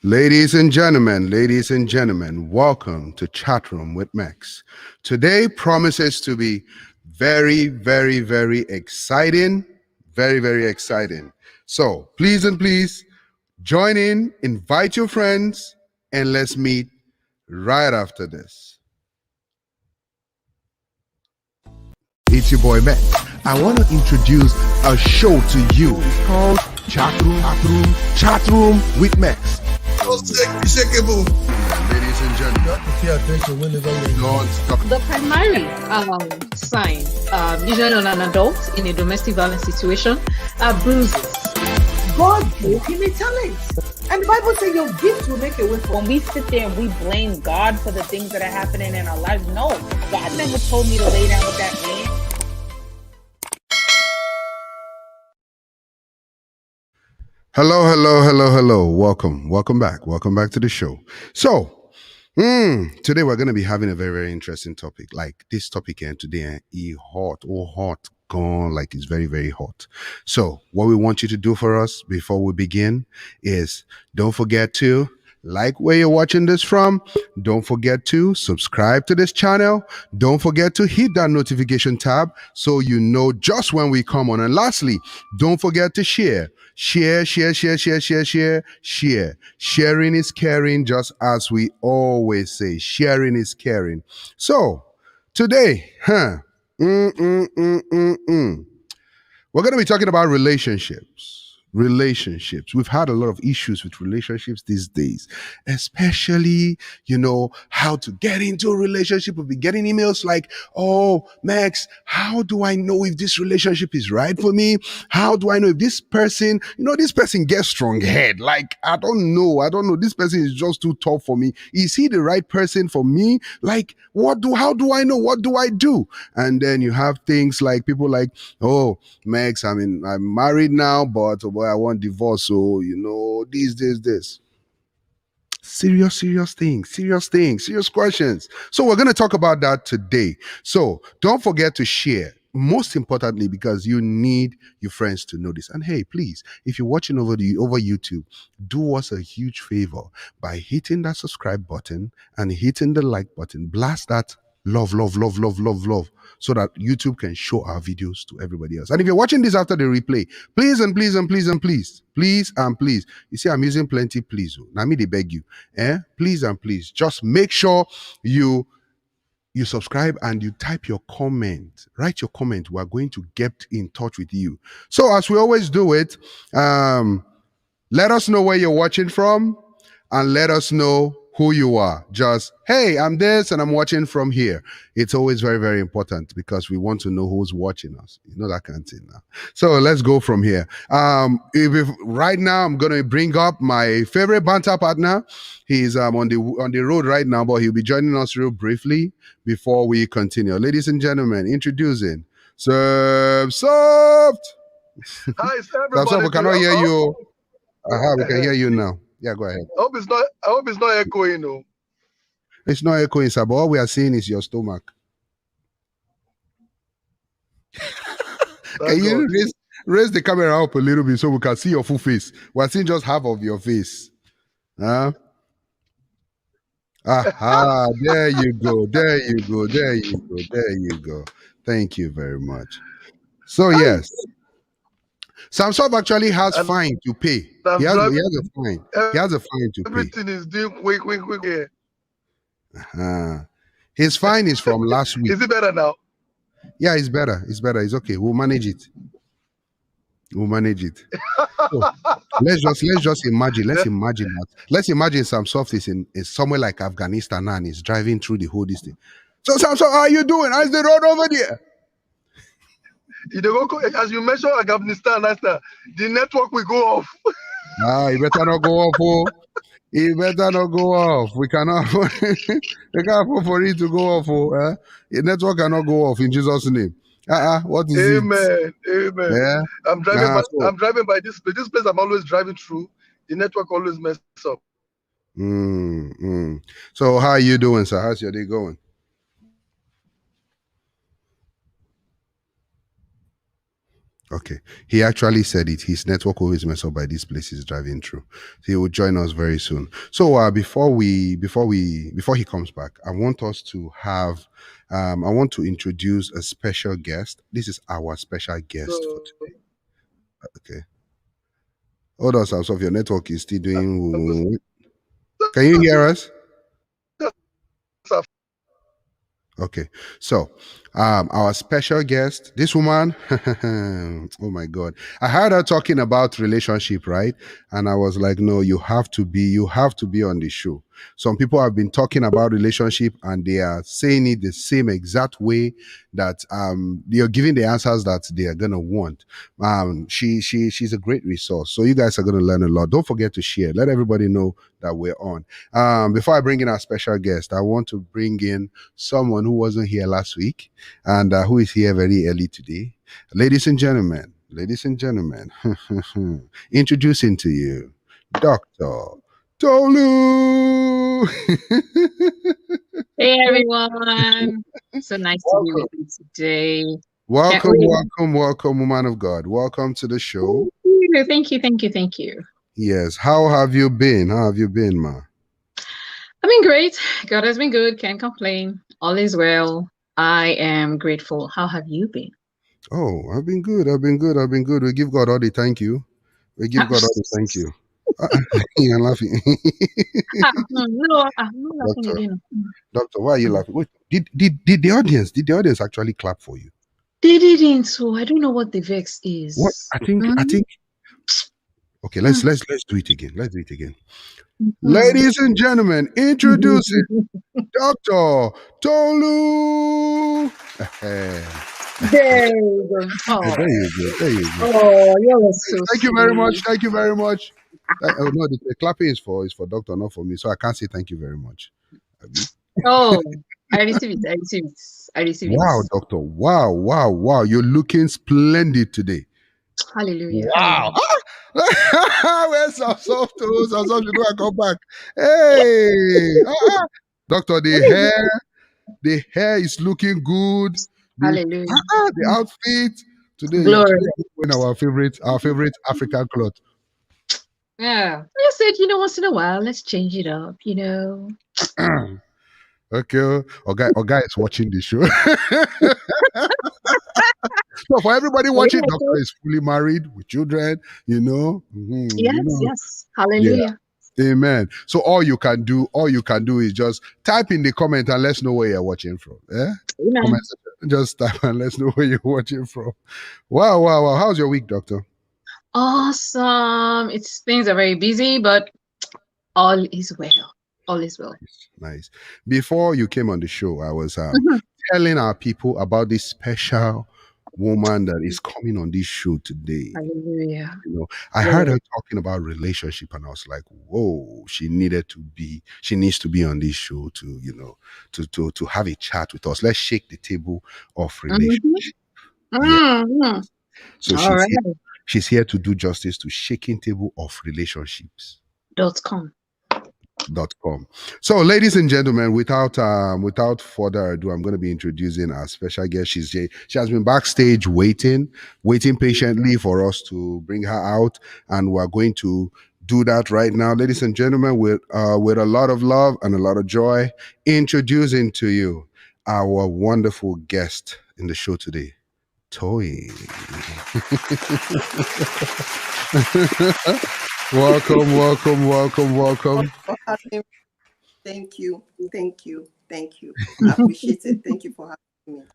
Ladies and gentlemen, welcome to Chat Room with Mex. Today promises to be very exciting. Very exciting. So please join in, invite your friends, and let's meet right after this. It's your boy Max. I want to introduce a show to you. It's called Chat Room with Mex. Shakable. Ladies and gentlemen, don't stop. The primary sign, usually on an adult in a domestic violence situation, are bruises. God gave him a talent. And the Bible says your gift will make a way for When we sit there and we blame God for the things that are happening in our lives, no, God never told me to lay down with that man. Hello. Welcome back to the show. So, today we're going to be having a very interesting topic. Like this topic here today, hot, gone, like it's very hot. So, what we want you to do for us before we begin is don't forget to like where you're watching this from. Don't forget to subscribe to this channel. Don't forget to hit that notification tab so you know just when we come on. And lastly, don't forget to share. Share. Sharing is caring, just as we always say. Sharing is caring. So, today, we're going to be talking about relationships. We've had a lot of issues with relationships these days, especially, how to get into a relationship. We'll be getting emails like, oh, Max, how do I know if this relationship is right for me? How do I know if this person, this person gets strong head? Like, I don't know. This person is just too tough for me. Is he the right person for me? Like, how do I know? What do I do? And then you have things like people like, oh, Max, I'm married now, but I want divorce. So, this. Serious things, serious questions. So we're going to talk about that today. So don't forget to share. Most importantly, because you need your friends to know this. And hey, please, if you're watching over YouTube, do us a huge favor by hitting that subscribe button and hitting the like button. Blast that love, so that YouTube can show our videos to everybody else. And if you're watching this after the replay, please, you see, I'm using plenty please. Now me they beg you, please, just make sure you subscribe and you type your comment. Write your comment. We're going to get in touch with you. So as we always do it, let us know where you're watching from and let us know who you are. Just, hey, I'm this and I'm watching from here. It's always very important because we want to know who's watching us. You know that kind of thing now. So let's go from here. Right now, I'm going to bring up my favorite banter partner. He's on the road right now, but he'll be joining us real briefly before we continue. Ladies and gentlemen, introducing Serve Soft. Hi, everybody. We cannot hear you. We can hear you now. Yeah, go ahead. I hope it's not echoing, no. It's not echoing, sir, but all we are seeing is your stomach. Can you raise the camera up a little bit so we can see your full face? We're seeing just half of your face. Huh? Aha, there you go. Thank you very much. So, yes. Samsung actually has fine to pay. He has a fine. He has a fine to pay. Everything is doing quick here. His fine is from last week. Is it better now? Yeah, it's better. It's okay. We'll manage it. So, let's just imagine. Let's imagine that. Let's imagine Samsoft is somewhere like Afghanistan and is driving through the whole distance. So Samsoft, how are you doing? How's the road over there? As you mentioned Afghanistan, the network will go off. You better not go off. Oh. You better not go off. We cannot. We can't afford for it to go off. Oh. The network cannot go off in Jesus' name. What is Amen. it? Amen. Yeah? I'm driving by this place. This place I'm always driving through. The network always messes up. So how are you doing, sir? How's your day going? Okay. He actually said it. His network always mess up by these places driving through. So he will join us very soon. So before he comes back, I want us to have I want to introduce a special guest. This is our special guest for So today. Okay. Hold on, Samson. Your network is still I'm going doing. Can you hear us? to Okay, so our special guest, this woman, oh my God, I heard her talking about relationship, right? And I was like, no, you have to be on the show. Some people have been talking about relationship and they are saying it the same exact way that you're giving the answers that they are gonna want. She's a great resource. So you guys are gonna learn a lot. Don't forget to share. Let everybody know that we're on. Before I bring in our special guest, I want to bring in someone who wasn't here last week and who is here very early today. Ladies and gentlemen, introducing to you Dr. Tolu. Hey everyone. So nice to be with Welcome. you today. Can't Welcome, wait. welcome, welcome, woman of God. Welcome to the show. Thank you. Yes. How have you been? How have you been, ma? I've been great. God has been good. Can't complain. All is well. I am grateful. How have you been? Oh, I've been good. I've been good. I've been good. We give God all the thank you. We give God all the thank you. You're laughing. No, I'm not laughing Doctor, again. doctor, why are you laughing? Wait, did the audience actually clap for you? They didn't, so I don't know what the vex What? is. I think okay, let's Mm, let's let's do it again. Let's do it again. mm. Ladies and gentlemen, introducing Dr. Tolu. There you go. Oh, There you go. There you go. oh, you're so Thank you very much. sweet. Thank you very much. Oh no, the clapping is for doctor, not for me. So I can't say thank you very much. Abi? Oh, I receive it. I receive it. I receive it. Wow, doctor. Wow, wow, wow. You're looking splendid today. Hallelujah. Wow. Hallelujah. Where's some soft toes? Some soft should I come back. Hey. Doctor, the hair is looking good. The Hallelujah. the outfit. Today Glory. you're wearing our favorite African cloth. Yeah. I said, once in a while, let's change it up. Okay. Oga is watching the show. So for everybody watching, doctor Okay. is fully married with children, mhm, Yes, yes. yeah. Hallelujah. Amen. So all you can do is just type in the comment and let's know where you're watching from. Yeah? Comment Amen. section. Just type and let's know where you're watching from. Wow, wow, wow. How's your week, doctor? Awesome. Things are very busy, but all is well. All is well. Nice. Before you came on the show, I was Mhm. telling our people about this special woman that is coming on this show today. Hallelujah. I heard Glory. her talking about relationship, and I was like, "Whoa!" She needs to be on this show to have a chat with us. Let's shake the table of Mhm. relationship. Yeah. Mhm. So All right. she's here to do justice to shaking table of relationships. .com. Com. So, ladies and gentlemen, without further ado, I'm going to be introducing our special guest. She has been backstage waiting patiently for us to bring her out, and we're going to do that right now, ladies and gentlemen, with a lot of love and a lot of joy, introducing to you our wonderful guest in the show today, Toy. Welcome, welcome, welcome, welcome. For having me. Thank you. Thank you. Thank you. I appreciate it. Thank you for having me.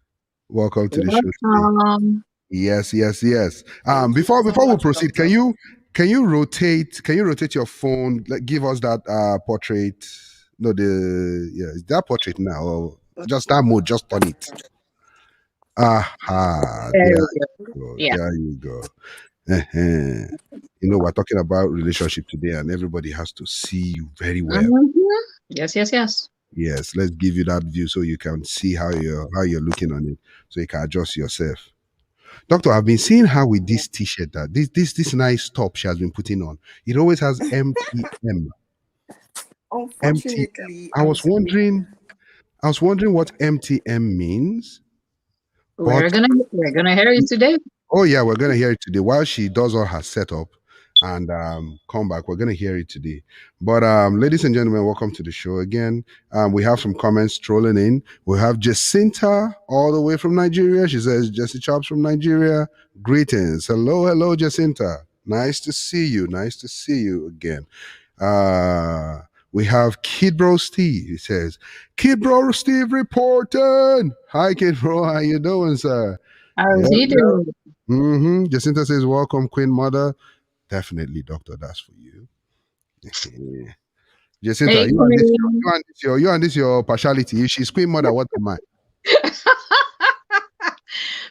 Welcome to the show today. Welcome. Yes, yes, yes. Thank you Before so we much, proceed, Doctor. can you rotate your phone? Like, give us that portrait. No, is that portrait now? Or just that mode, just on it. Aha, There there we go. you go. Yeah. There you go. Uh-huh. We're talking about relationship today, and everybody has to see you very well. Mhm. Yes, yes, yes. Yes, let's give you that view so you can see how you're looking on it, so you can adjust yourself. Doctor, I've been seeing her with this T-shirt that this nice top she has been putting on. It always has MTM. MTM. Unfortunately, I was wondering what MTM means, but We're gonna hear it today. Oh yeah, we're gonna hear it today while she does all her setup and come back. We're gonna hear it today. But ladies and gentlemen, welcome to the show again. We have some comments strolling in. We have Jacinta all the way from Nigeria. She says, Jesse Chops from Nigeria. Greetings. Hello, hello, Jacinta. Nice to see you. Nice to see you again. We have Kid Bro Steve. He says, Kid Bro Steve reporting. Hi, Kid Bro. How you doing, sir? How's he doing? Jacinta says, welcome, Queen Mother. Definitely, Doctor, that's for you. Jacinta, Hey, you and this your partiality. If she's Queen Mother, what am I?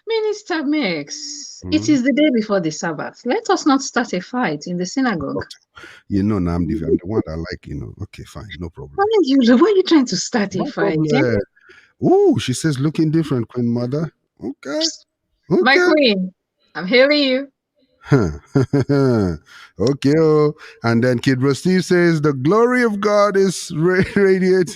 Minister Mex, it is the day before the Sabbath. Let us not start a fight in the synagogue. You know, I'm the one that okay, fine, no problem. Why are you trying to start a fight? Oh, she says looking different, Queen Mother. Okay. My queen, I'm hearing you. Okay. Oh. And then Kid Bro Steve says the glory of God is radiant.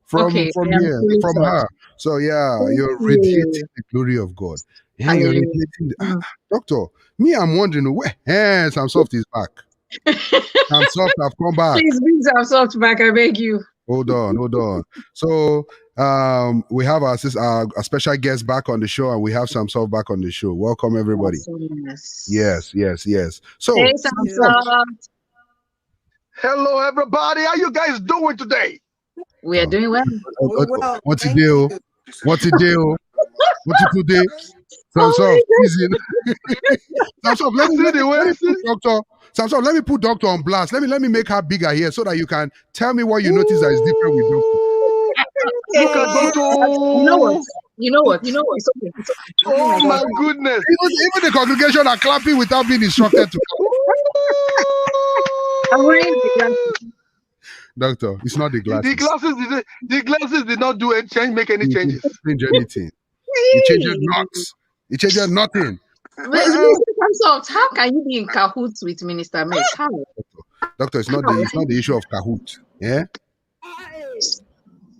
From here, from her. So yeah, you're radiating the glory of God. Yeah, you're radiating Doctor, me, I'm wondering where Sam Soft is back. Sam Soft have come back. Please bring Sam Soft back, I beg you. Hold on. So we have our special guest back on the show, and we have Sam Soft back on the show. Welcome everybody. Yes. So hey, Sam Soft. Hello everybody, how you guys doing today? We are doing well. What's the deal? What's the deal? What's it today? Sam Soft, easy. Sam Soft, let me put Doctor on blast. Let me make her bigger here so that you can tell me what you notice that is different with Doctor. Look at Doctor. You know what? It's okay. Oh my goodness. Even the congregation are clapping without being instructed to. I'm wearing the glasses. Doctor, it's not the glasses. The glasses did not make any changes. Change anything. It changes nuts. It changes nothing. How can you be in cahoots with Minister Mex? How? Doctor, it's not the issue of cahoot. Yeah.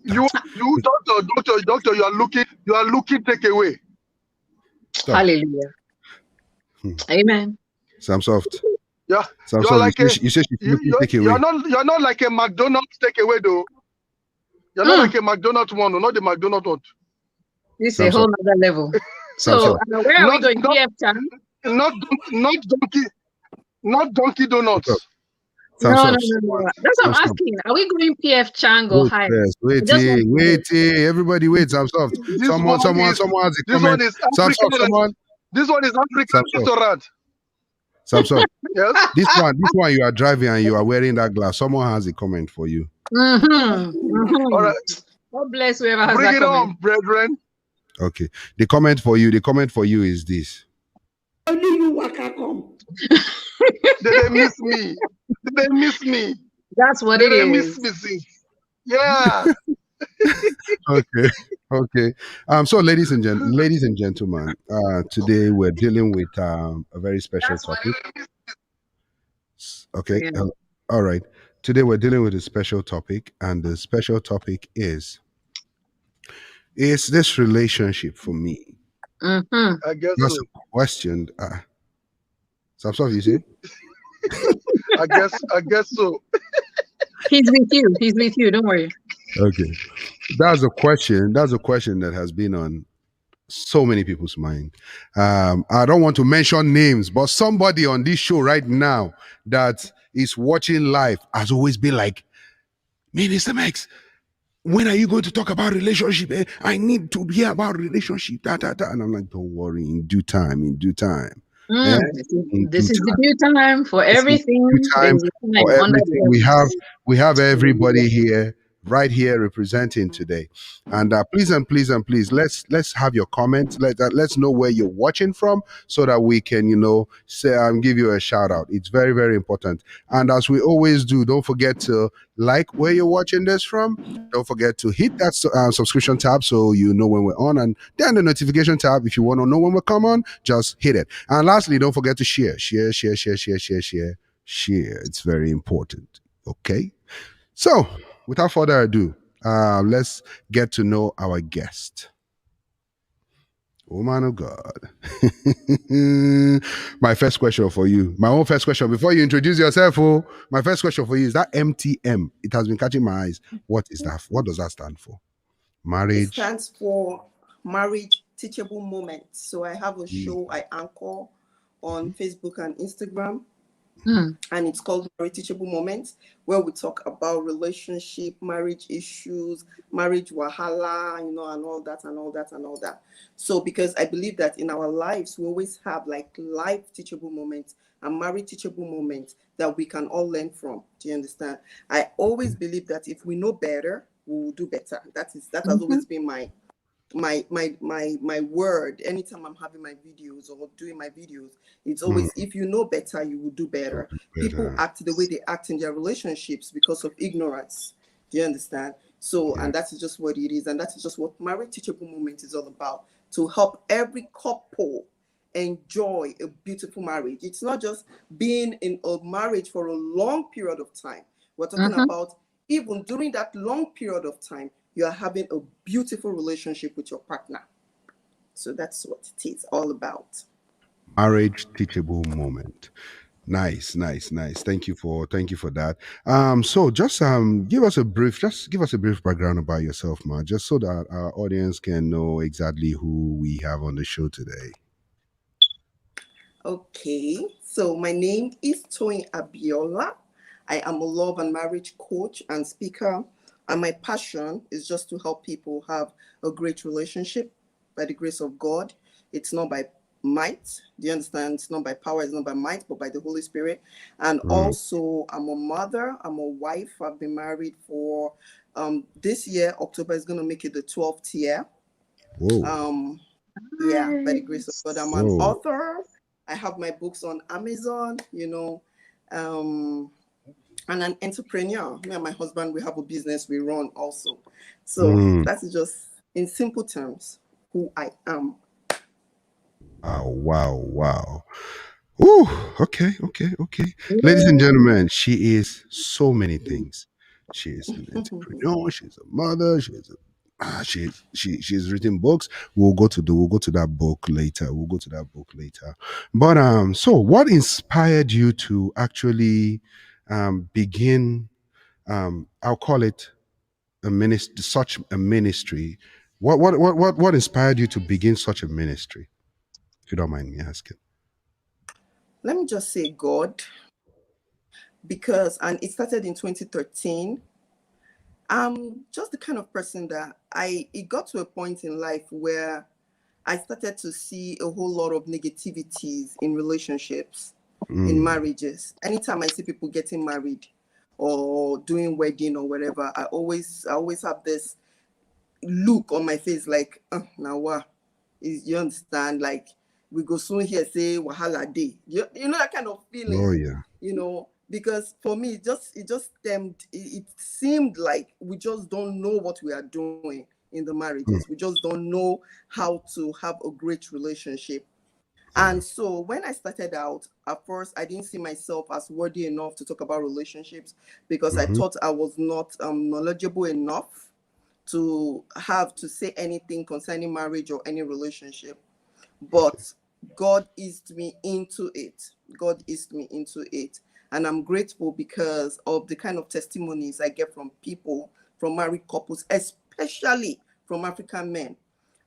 You doctor, you are looking take away. Stop. Hallelujah. Amen. Sam Soft. Yeah, Sam Soft, you say she's looking take away. You're not like a McDonald's takeaway though. You're not like a McDonald's one, not the McDonald's one. This is a whole other level. So where are we going? PF Chan? Not Donkey Donuts. No. That's what I'm asking. Are we going PF Chang or high? Wait, everybody wait. Sam Soft. Someone has a comment. This one is African restaurant. Sam Soft. Yes. This one you are driving and you are wearing that glass. Someone has a comment for you. All right. God bless whoever has Bring that it comment. on, brethren. Okay. The comment for you is this. Only you waka come. They miss me. They miss me. That's what it is. They miss me. See. Yeah. Okay. So ladies and gentlemen, today we're dealing with a very special topic. Okay. Yeah. All right. Today we're dealing with a special topic, and the special topic is this relationship for me? Mm-hmm. I guess That's so. a question. Sam Soft, you say? I guess so. He's with you. Don't worry. Okay. That's a question that has been on so many people's mind. I don't want to mention names, but somebody on this show right now that is watching live has always been like, Minister Mex, when are you going to talk about relationship? I need to hear about relationship. And I'm like, don't worry, in due time. This is the due time for everything. We have everybody here, right here, representing today. And please, let's have your comments. Let's know where you're watching from, so that we can, say give you a shout out. It's very, very important. And as we always do, don't forget to like where you're watching this from. Don't forget to hit that subscription tab so you know when we're on, and then the notification tab if you want to know when we come on. Just hit it. And lastly, don't forget to share. It's very important. Okay. So, without further ado, let's get to know our guest. Woman of God. My first question for you, my own first question before you introduce yourself. Oh, my first question for you is that MTM. It has been catching my eyes. What is that? What does that stand for? It Marriage. stands for Marriage Teachable Moments. So I have a Mm, show I anchor on Facebook and Instagram, Mm. and it's called Marriage Teachable Moments, where we talk about relationship, marriage issues, marriage wahala, and all that and all that and all that. So because I believe that in our lives we always have like life teachable moments and marriage teachable moments that we can all learn from. Do you understand? I always believe that if we know better, we will do better. That has Mhm. always been my word. Anytime I'm having my videos or doing my videos, it's mm, always, if you know better, you will do so better. do People better. act the way they act in their relationships because of ignorance. Do you understand? So, Yeah. and that is just what it is, and that is just what Marriage Teachable Moment is all about, to help every couple enjoy a beautiful marriage. It's not just being in a marriage for a long period of time. We're talking Mhm. about even during that long period of time, you are having a beautiful relationship with your partner. So that's what it is all about. Marriage teachable moment. Nice, nice, nice. Thank you for that. So just give us a brief background about yourself, man, just so that our audience can know exactly who we have on the show today. Okay, so my name is Toyin Abiola. I am a love and marriage coach and speaker, and my passion is just to help people have a great relationship by the grace of God. It's not by might. Do you understand? It's not by power, it's not by might, but by the Holy Spirit. And Mm. also, I'm a mother, I'm a wife. I've been married for this year, October is going to make it the 12th year. Whoa, Um, yeah, by the grace of God. I'm an Nice. whoa. author. I have my books on Amazon, um, and an entrepreneur. Me and my husband, we have a business we run also. So Mm. that is just in simple terms who I am. Wow, wow, wow. Ooh, okay, okay, okay. Ladies and gentlemen, she is so many things. She is an entrepreneur. She's a mother. She's written books. We'll go to that book later. We'll go to that book later. But so what inspired you to actually begin? I'll call it a ministry, such a ministry. What inspired you to begin such a ministry? If you don't mind me asking. Let me just say God, because, and it started in 2013. I'm just the kind of person that it got to a point in life where I started to see a whole lot of negativities in relationships, in Mm. marriages. Anytime I see people getting married or doing wedding or whatever, I always have this look on my face like, now what? Is you understand? Like we go soon here say wahala day. You know that kind of Oh feeling, yeah. because for me it just stemmed. It seemed like we just don't know what we are doing in the marriages. We just don't know how to have a great relationship. Yeah. And so when I started out, at first, I didn't see myself as worthy enough to talk about relationships because I Mm-hmm. thought I was not knowledgeable enough to have to say anything concerning marriage or any relationship. But God eased me into it. God eased me into it. And I'm grateful because of the kind of testimonies I get from people, from married couples, especially from African men.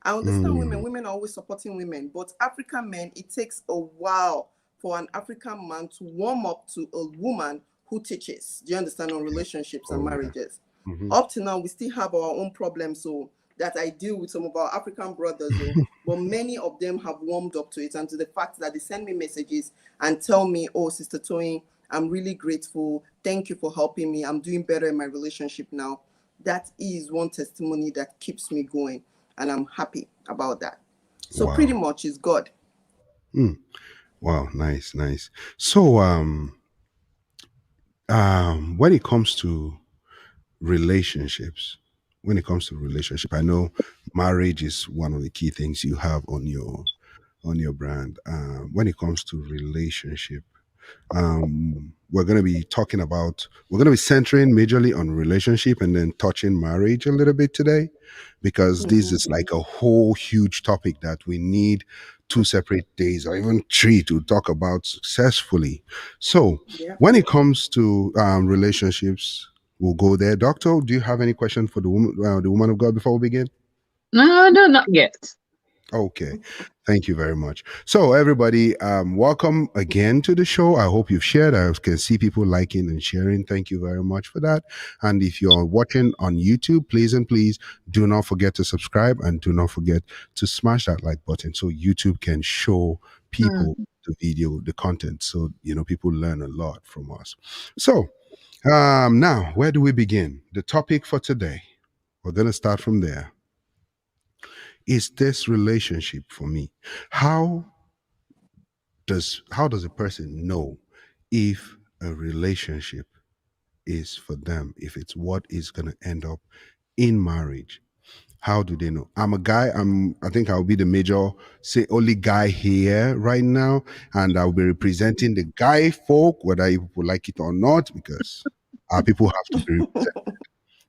I understand women. Mm. Women are always supporting women, but African men, it takes a while for an African man to warm up to a woman who teaches. Do you understand, on relationships and Oh yeah. marriages? Mm-hmm. Up to now, we still have our own problems, so that I deal with some of our African brothers, but many of them have warmed up to it and to the fact that they send me messages and tell me, oh, Sister Toyin, I'm really grateful. Thank you for helping me. I'm doing better in my relationship now. That is one testimony that keeps me going, and I'm happy about that. So pretty Wow. much is God. Mm. Wow. Nice. Nice. So when it comes to relationships, I know marriage is one of the key things you have on your brand. When it comes to relationship, We're going to be centering majorly on relationship and then touching marriage a little bit today, because this is like a whole huge topic that we need 2 separate days or even 3 to talk about successfully. So when it comes to relationships, we'll go there. Doctor, do you have any question for the woman of God before we begin? No, not yet. Okay, thank you very much. So everybody, welcome again to the show. I hope you've shared. I can see people liking and sharing. Thank you very much for that. And if you're watching on YouTube, please do not forget to subscribe, and do not forget to smash that like button so YouTube can show people the video, the content, so people learn a lot from us. So now, where do we begin? The topic for today, we're going to start from there. Is this relationship for me? How does a person know if a relationship is for them, if it's what is going to end up in marriage? How do they know? I'm a guy. I think I'll be the only guy here right now, and I'll be representing the guy folk, whether you like it or not, because our people have to be represented.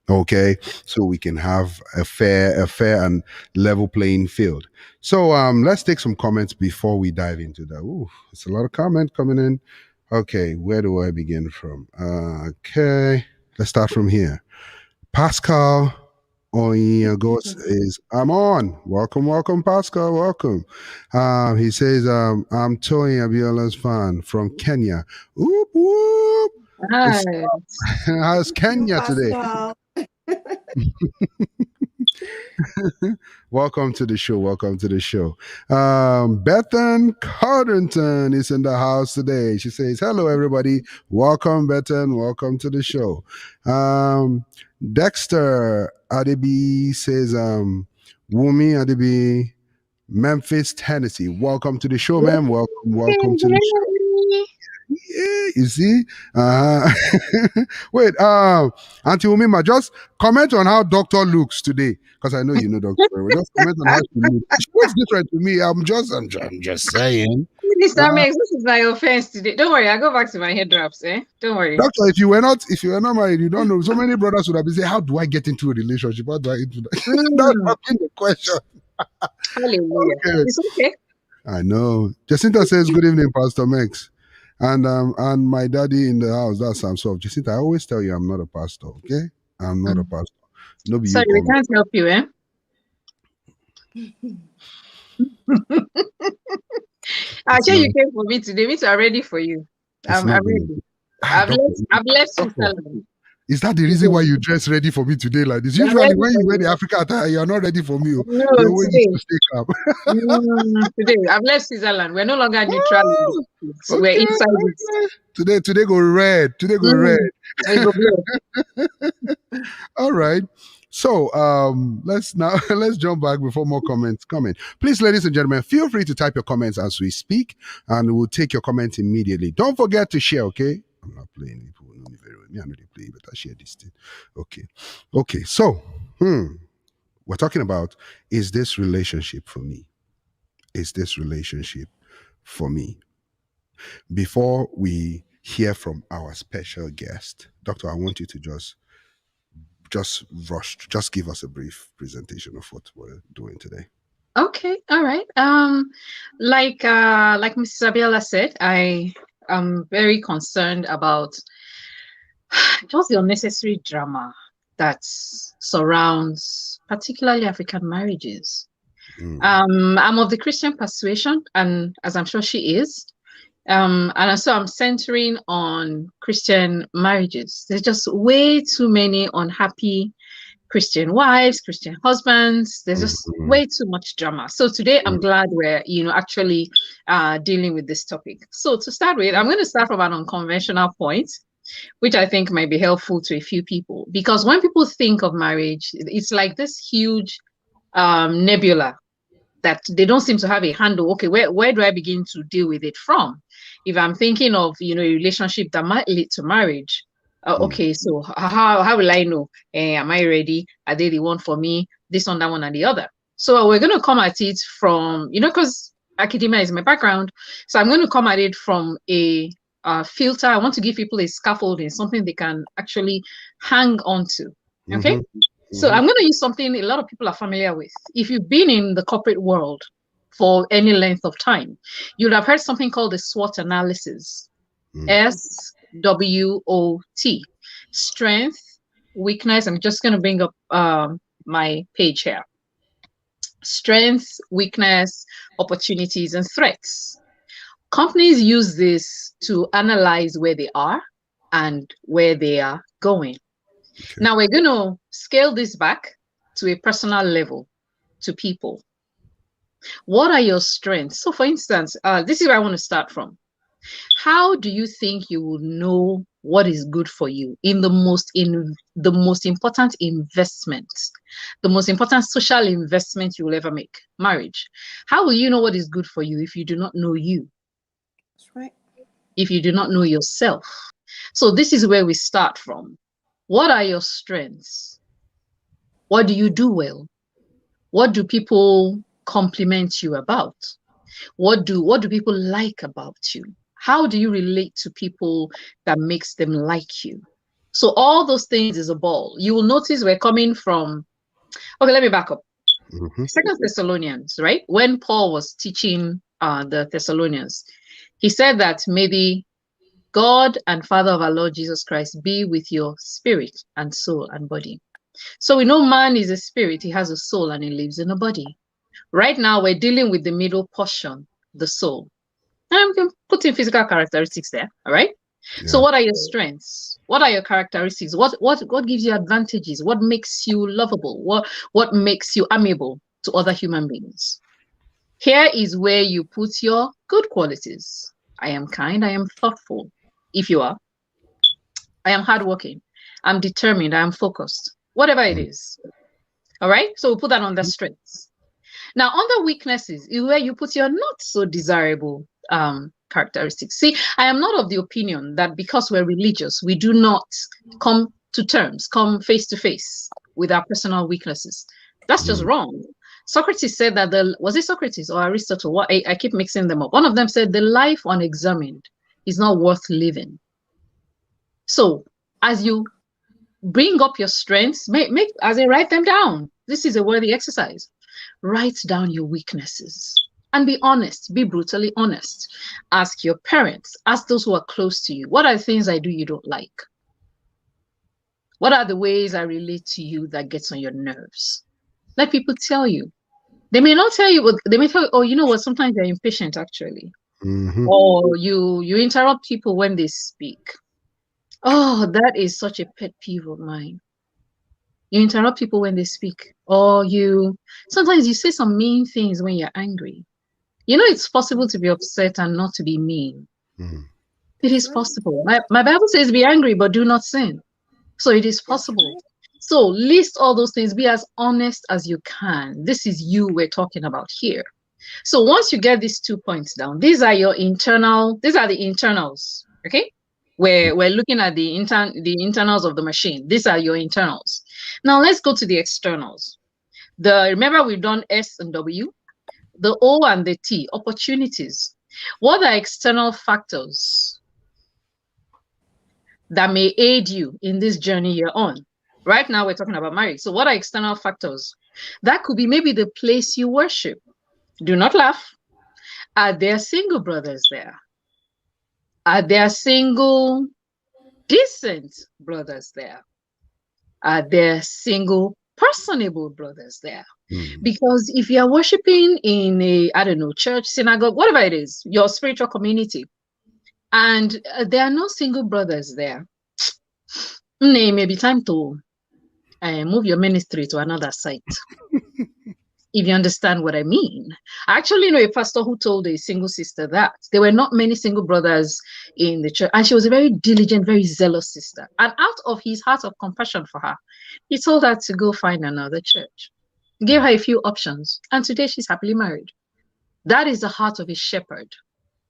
Okay, so we can have a fair and level playing field. So let's take some comments before we dive into that. Ooh, it's a lot of comment coming in. Okay, where do I begin from? Okay, let's start from here. Pascal Oyagos is I'm on. Welcome, Pascal. Welcome. He says, I'm Tony Abiola's fan from Kenya. Whoop whoop. How's Kenya today? Welcome to the show. Bethan Cardington is in the house today. She says, hello everybody. Welcome, Bethan. Welcome to the show. Dexter Adebi says, Wumi Adebi, Memphis, Tennessee. Welcome to the show, ma'am. Welcome to the show. Yeah, you see? Wait, Auntie Umima, just comment on how Doctor looks today, because I know you know Doctor. Just comment on how she looks. She looks different to me. I'm just saying. Mr. Mex, this is my offense today. Don't worry, I'll go back to my head drops, Don't worry. Doctor, if you were not married, you don't know. So many brothers would have been saying, how do I get into a relationship? How do I into that? That's been the question. Hallelujah. Okay. It's okay. I know. Jacinta says, good evening, Pastor Mex. And my daddy in the house, that's Sam Soft. Jacinta, I always tell you I'm not a pastor, okay? I'm not a pastor. Sorry, we can't help you, Actually, you came for me today. Me too, I'm ready for you. I'm ready. I've left Switzerland. Is that the reason why you dress ready for me today like this? Usually when you wear the Africa attire, you're not ready for me. No, today I've left Switzerland. We're no longer neutral. Okay, we're inside it. Today go red. All right. So let's jump back before more comments come in. Please, ladies and gentlemen, feel free to type your comments as we speak, and we'll take your comments immediately. Don't forget to share, okay? I'm not playing it. People know me very well. Me, I know they play, but I share this thing. Okay. So, we're talking about, is this relationship for me? Is this relationship for me? Before we hear from our special guest, Doctor, I want you to just give us a brief presentation of what we're doing today. Okay, all right. Like Mrs. Abiola said, I am very concerned about just the unnecessary drama that surrounds particularly African marriages. I'm of the Christian persuasion, and as I'm sure she is, and so I'm centering on Christian marriages. There's just way too many unhappy Christian wives, Christian husbands. There's just way too much drama. So today I'm glad we're, actually dealing with this topic. So to start with, I'm going to start from an unconventional point, which I think might be helpful to a few people. Because when people think of marriage, it's like this huge nebula that they don't seem to have a handle. Okay, where do I begin to deal with it from? If I'm thinking of, a relationship that might lead to marriage, okay, so how will I know? Am I ready? Are they the one for me? This one, that one, and the other. So we're going to come at it from, because academia is my background. So I'm going to come at it from a filter. I want to give people a scaffolding, something they can actually hang on to. Okay. So I'm going to use something a lot of people are familiar with. If you've been in the corporate world for any length of time, you'll have heard something called the SWOT analysis. SWOT. Strength, weakness. I'm just going to bring up my page here. Strengths, weakness, opportunities, and threats. Companies use this to analyze where they are and where they are going. Okay. Now we're going to scale this back to a personal level, to people. What are your strengths? So for instance, this is where I want to start from. How do you think you will know what is good for you in the most important investment, the most important social investment you will ever make, marriage? How will you know what is good for you if you do not know you? That's right. If you do not know yourself. So this is where we start from. What are your strengths? What do you do well? What do people compliment you about? What do people like about you? How do you relate to people that makes them like you? So all those things is a ball. You will notice we're coming from, okay, let me back up. Second Thessalonians, right? When Paul was teaching the Thessalonians, he said that maybe God and Father of our Lord Jesus Christ be with your spirit and soul and body. So we know man is a spirit, he has a soul and he lives in a body. Right now we're dealing with the middle portion, the soul. And we can put in physical characteristics there, all right? Yeah. So what are your strengths? What are your characteristics? What gives you advantages? What makes you lovable? What makes you amiable to other human beings? Here is where you put your good qualities. I am kind, I am thoughtful, if you are. I am hardworking, I'm determined, I am focused, whatever it is. All right, so we'll put that on the strengths. Now, under weaknesses is where you put your not so desirable characteristics. See, I am not of the opinion that because we're religious, we do not come to terms, come face to face with our personal weaknesses. That's just wrong. Socrates said that was it Socrates or Aristotle? What I keep mixing them up. One of them said the life unexamined is not worth living. So as you bring up your strengths, write them down. This is a worthy exercise. Write down your weaknesses and be honest, be brutally honest. Ask your parents, ask those who are close to you. What are the things I do you don't like? What are the ways I relate to you that gets on your nerves? Let people tell you. They may not tell you, they may tell you, oh, you know what, sometimes you're impatient actually. Or you interrupt people when they speak. Oh, that is such a pet peeve of mine. You interrupt people when they speak, or sometimes you say some mean things when you're angry. You know, it's possible to be upset and not to be mean. It is possible. My Bible says be angry, but do not sin. So it is possible. So list all those things, be as honest as you can. This is you we're talking about here. So once you get these 2 points down, these are the internals, okay? We're looking at the internals of the machine. These are your internals. Now let's go to the externals. Remember we've done S and W, the O and the T, opportunities. What are external factors that may aid you in this journey you're on? Right now we're talking about marriage. So what are external factors? That could be maybe the place you worship. Do not laugh. Are there single brothers there? Are there single decent brothers there? Are there single personable brothers there? Because if you are worshiping in a, I don't know, church, synagogue, whatever it is, your spiritual community, and there are no single brothers there, it may be time to move your ministry to another site. If you understand what I mean. I actually know a pastor who told a single sister that there were not many single brothers in the church, and she was a very diligent, very zealous sister. And out of his heart of compassion for her, he told her to go find another church. Gave her a few options, and today she's happily married. That is the heart of a shepherd.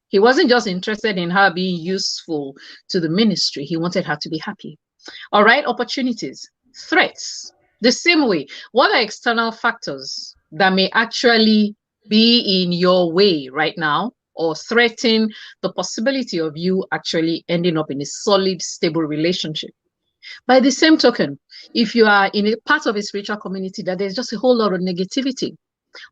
He wasn't just interested in her being useful to the ministry. He wanted her to be happy. All right, opportunities, threats. The same way, what are external factors that may actually be in your way right now or threaten the possibility of you actually ending up in a solid, stable relationship. By the same token, if you are in a part of a spiritual community that there's just a whole lot of negativity,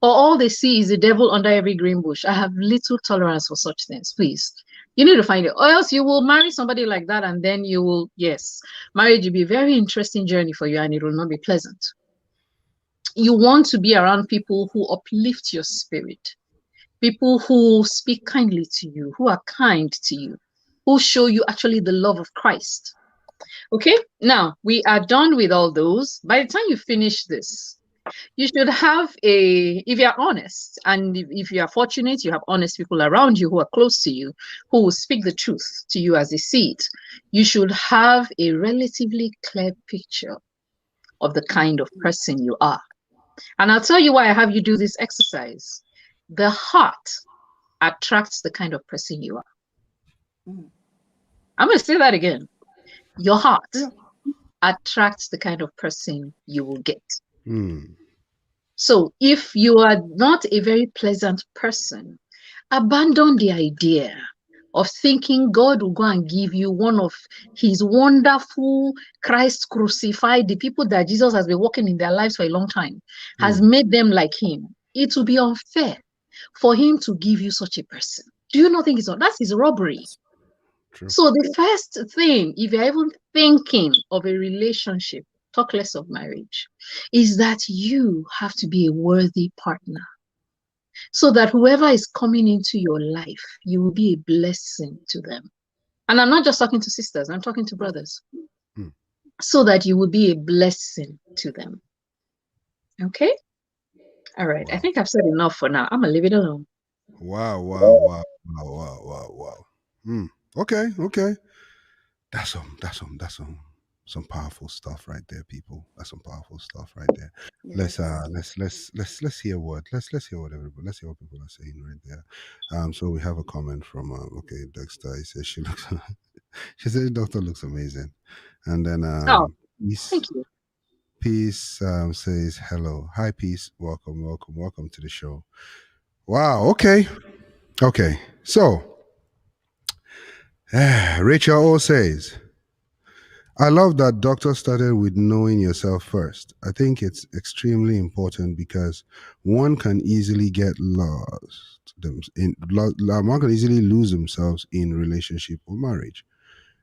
or all they see is the devil under every green bush, I have little tolerance for such things. Please, you need to find it, or else you will marry somebody like that, and then you will, yes, marriage will be a very interesting journey for you, and it will not be pleasant. You want to be around people who uplift your spirit, people who speak kindly to you, who are kind to you, who show you actually the love of Christ. Okay, now we are done with all those. By the time you finish this, you should have if you're honest, and if you are fortunate, you have honest people around you who are close to you, who will speak the truth to you as they see it. You should have a relatively clear picture of the kind of person you are. And I'll tell you why I have you do this exercise. The heart attracts the kind of person you are. I'm going to say that again. Your heart attracts the kind of person you will get. So if you are not a very pleasant person, abandon the idea of thinking God will go and give you one of his wonderful Christ crucified, the people that Jesus has been working in their lives for a long time, has made them like him. It will be unfair for him to give you such a person. Do you not think that's his robbery? True. So the first thing, if you're even thinking of a relationship, talk less of marriage, is that you have to be a worthy partner. So that whoever is coming into your life, you will be a blessing to them. And I'm not just talking to sisters, I'm talking to brothers. So that you will be a blessing to them. Okay? All right. Wow. I think I've said enough for now. I'm going to leave it alone. Wow. Okay. That's some powerful stuff right there, people. That's some powerful stuff right there. Yes. Let's hear what hear what people are saying right there. So we have a comment from Dexter. He says she said the doctor looks amazing. And then thank you. Peace says hello. Hi, Peace. Welcome to the show. Wow, okay. So Rachel O says, I love that doctor started with knowing yourself first. I think it's extremely important because one can easily get lost. One can easily lose themselves in relationship or marriage.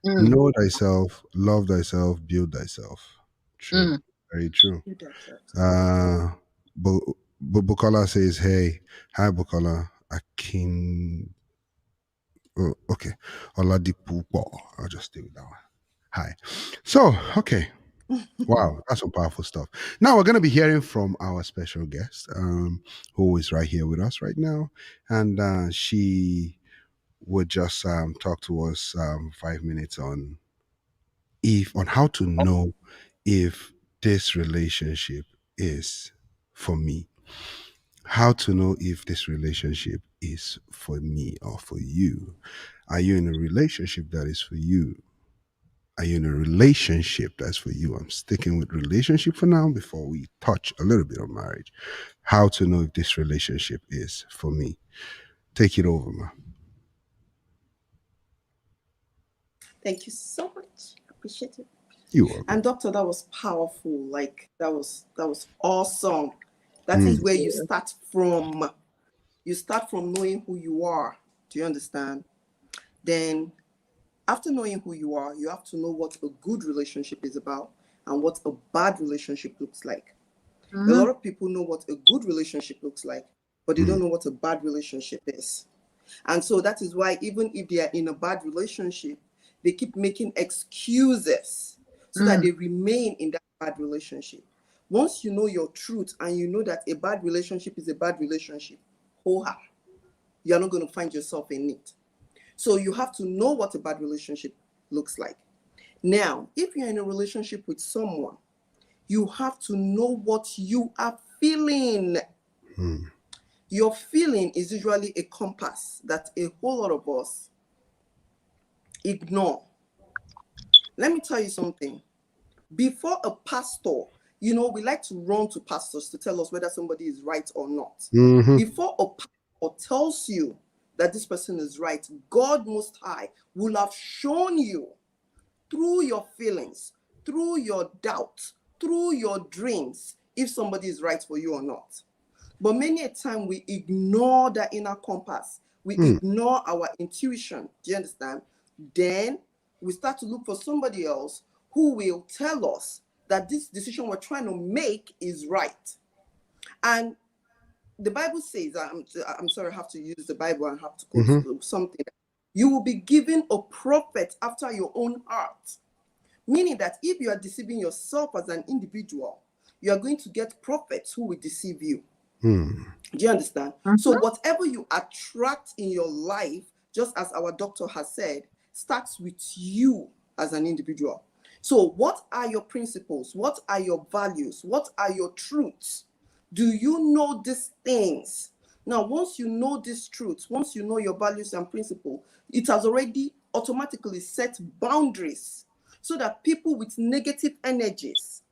Know thyself, love thyself, build thyself. True. Very true. Bukola says, hey, hi Bukola. Akin. Oh, okay. Oladipo. I'll just stay with that one. Hi. So, okay. Wow, that's some powerful stuff. Now we're going to be hearing from our special guest, who is right here with us right now. And she would just talk to us 5 minutes on how to know if this relationship is for me. How to know if this relationship is for me or for you. Are you in a relationship that is for you? Are you in a relationship that's for you? I'm sticking with relationship for now before we touch a little bit on marriage. How to know if this relationship is for me. Take it over, ma. Thank you so much. Appreciate it. You're welcome. And doctor, that was powerful. Like that was awesome. That is where you start from. You start from knowing who you are. Do you understand? Then after knowing who you are, you have to know what a good relationship is about and what a bad relationship looks like. A lot of people know what a good relationship looks like, but they don't know what a bad relationship is. And so that is why even if they are in a bad relationship, they keep making excuses so that they remain in that bad relationship. Once you know your truth and you know that a bad relationship is a bad relationship, you're not going to find yourself in it. So you have to know what a bad relationship looks like. Now, if you're in a relationship with someone, you have to know what you are feeling. Your feeling is usually a compass that a whole lot of us ignore. Let me tell you something. Before a pastor, we like to run to pastors to tell us whether somebody is right or not. Before a pastor tells you that this person is right, God Most High will have shown you through your feelings, through your doubts, through your dreams, if somebody is right for you or not. But many a time we ignore the inner compass. We ignore our intuition. Do you understand? Then we start to look for somebody else who will tell us that this decision we're trying to make is right. And the Bible says, I'm sorry, I have to use the Bible and have to quote something. You will be given a prophet after your own heart. Meaning that if you are deceiving yourself as an individual, you are going to get prophets who will deceive you. Do you understand? So whatever you attract in your life, just as our doctor has said, starts with you as an individual. So what are your principles? What are your values? What are your truths? Do you know these things? Now, once you know these truths, once you know your values and principles, it has already automatically set boundaries so that people with negative energies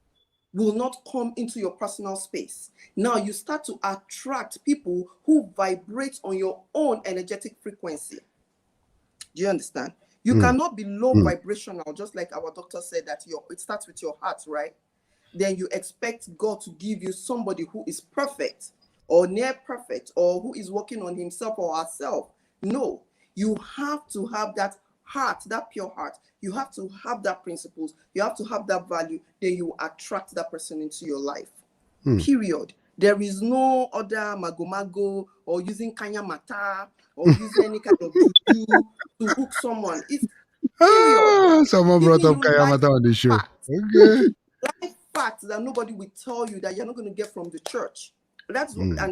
will not come into your personal space. Now you start to attract people who vibrate on your own energetic frequency. Do you understand? You cannot be low vibrational, just like our doctor said that it starts with your heart, right? Then you expect God to give you somebody who is perfect or near perfect or who is working on himself or herself. No, you have to have that heart, that pure heart. You have to have that principles. You have to have that value. Then you attract that person into your life. Period. There is no other mago or using kanya mata or using any kind of juju to hook someone. It's period. Someone brought up kaya mata on the show. Okay. Life facts that nobody will tell you that you're not going to get from the church. And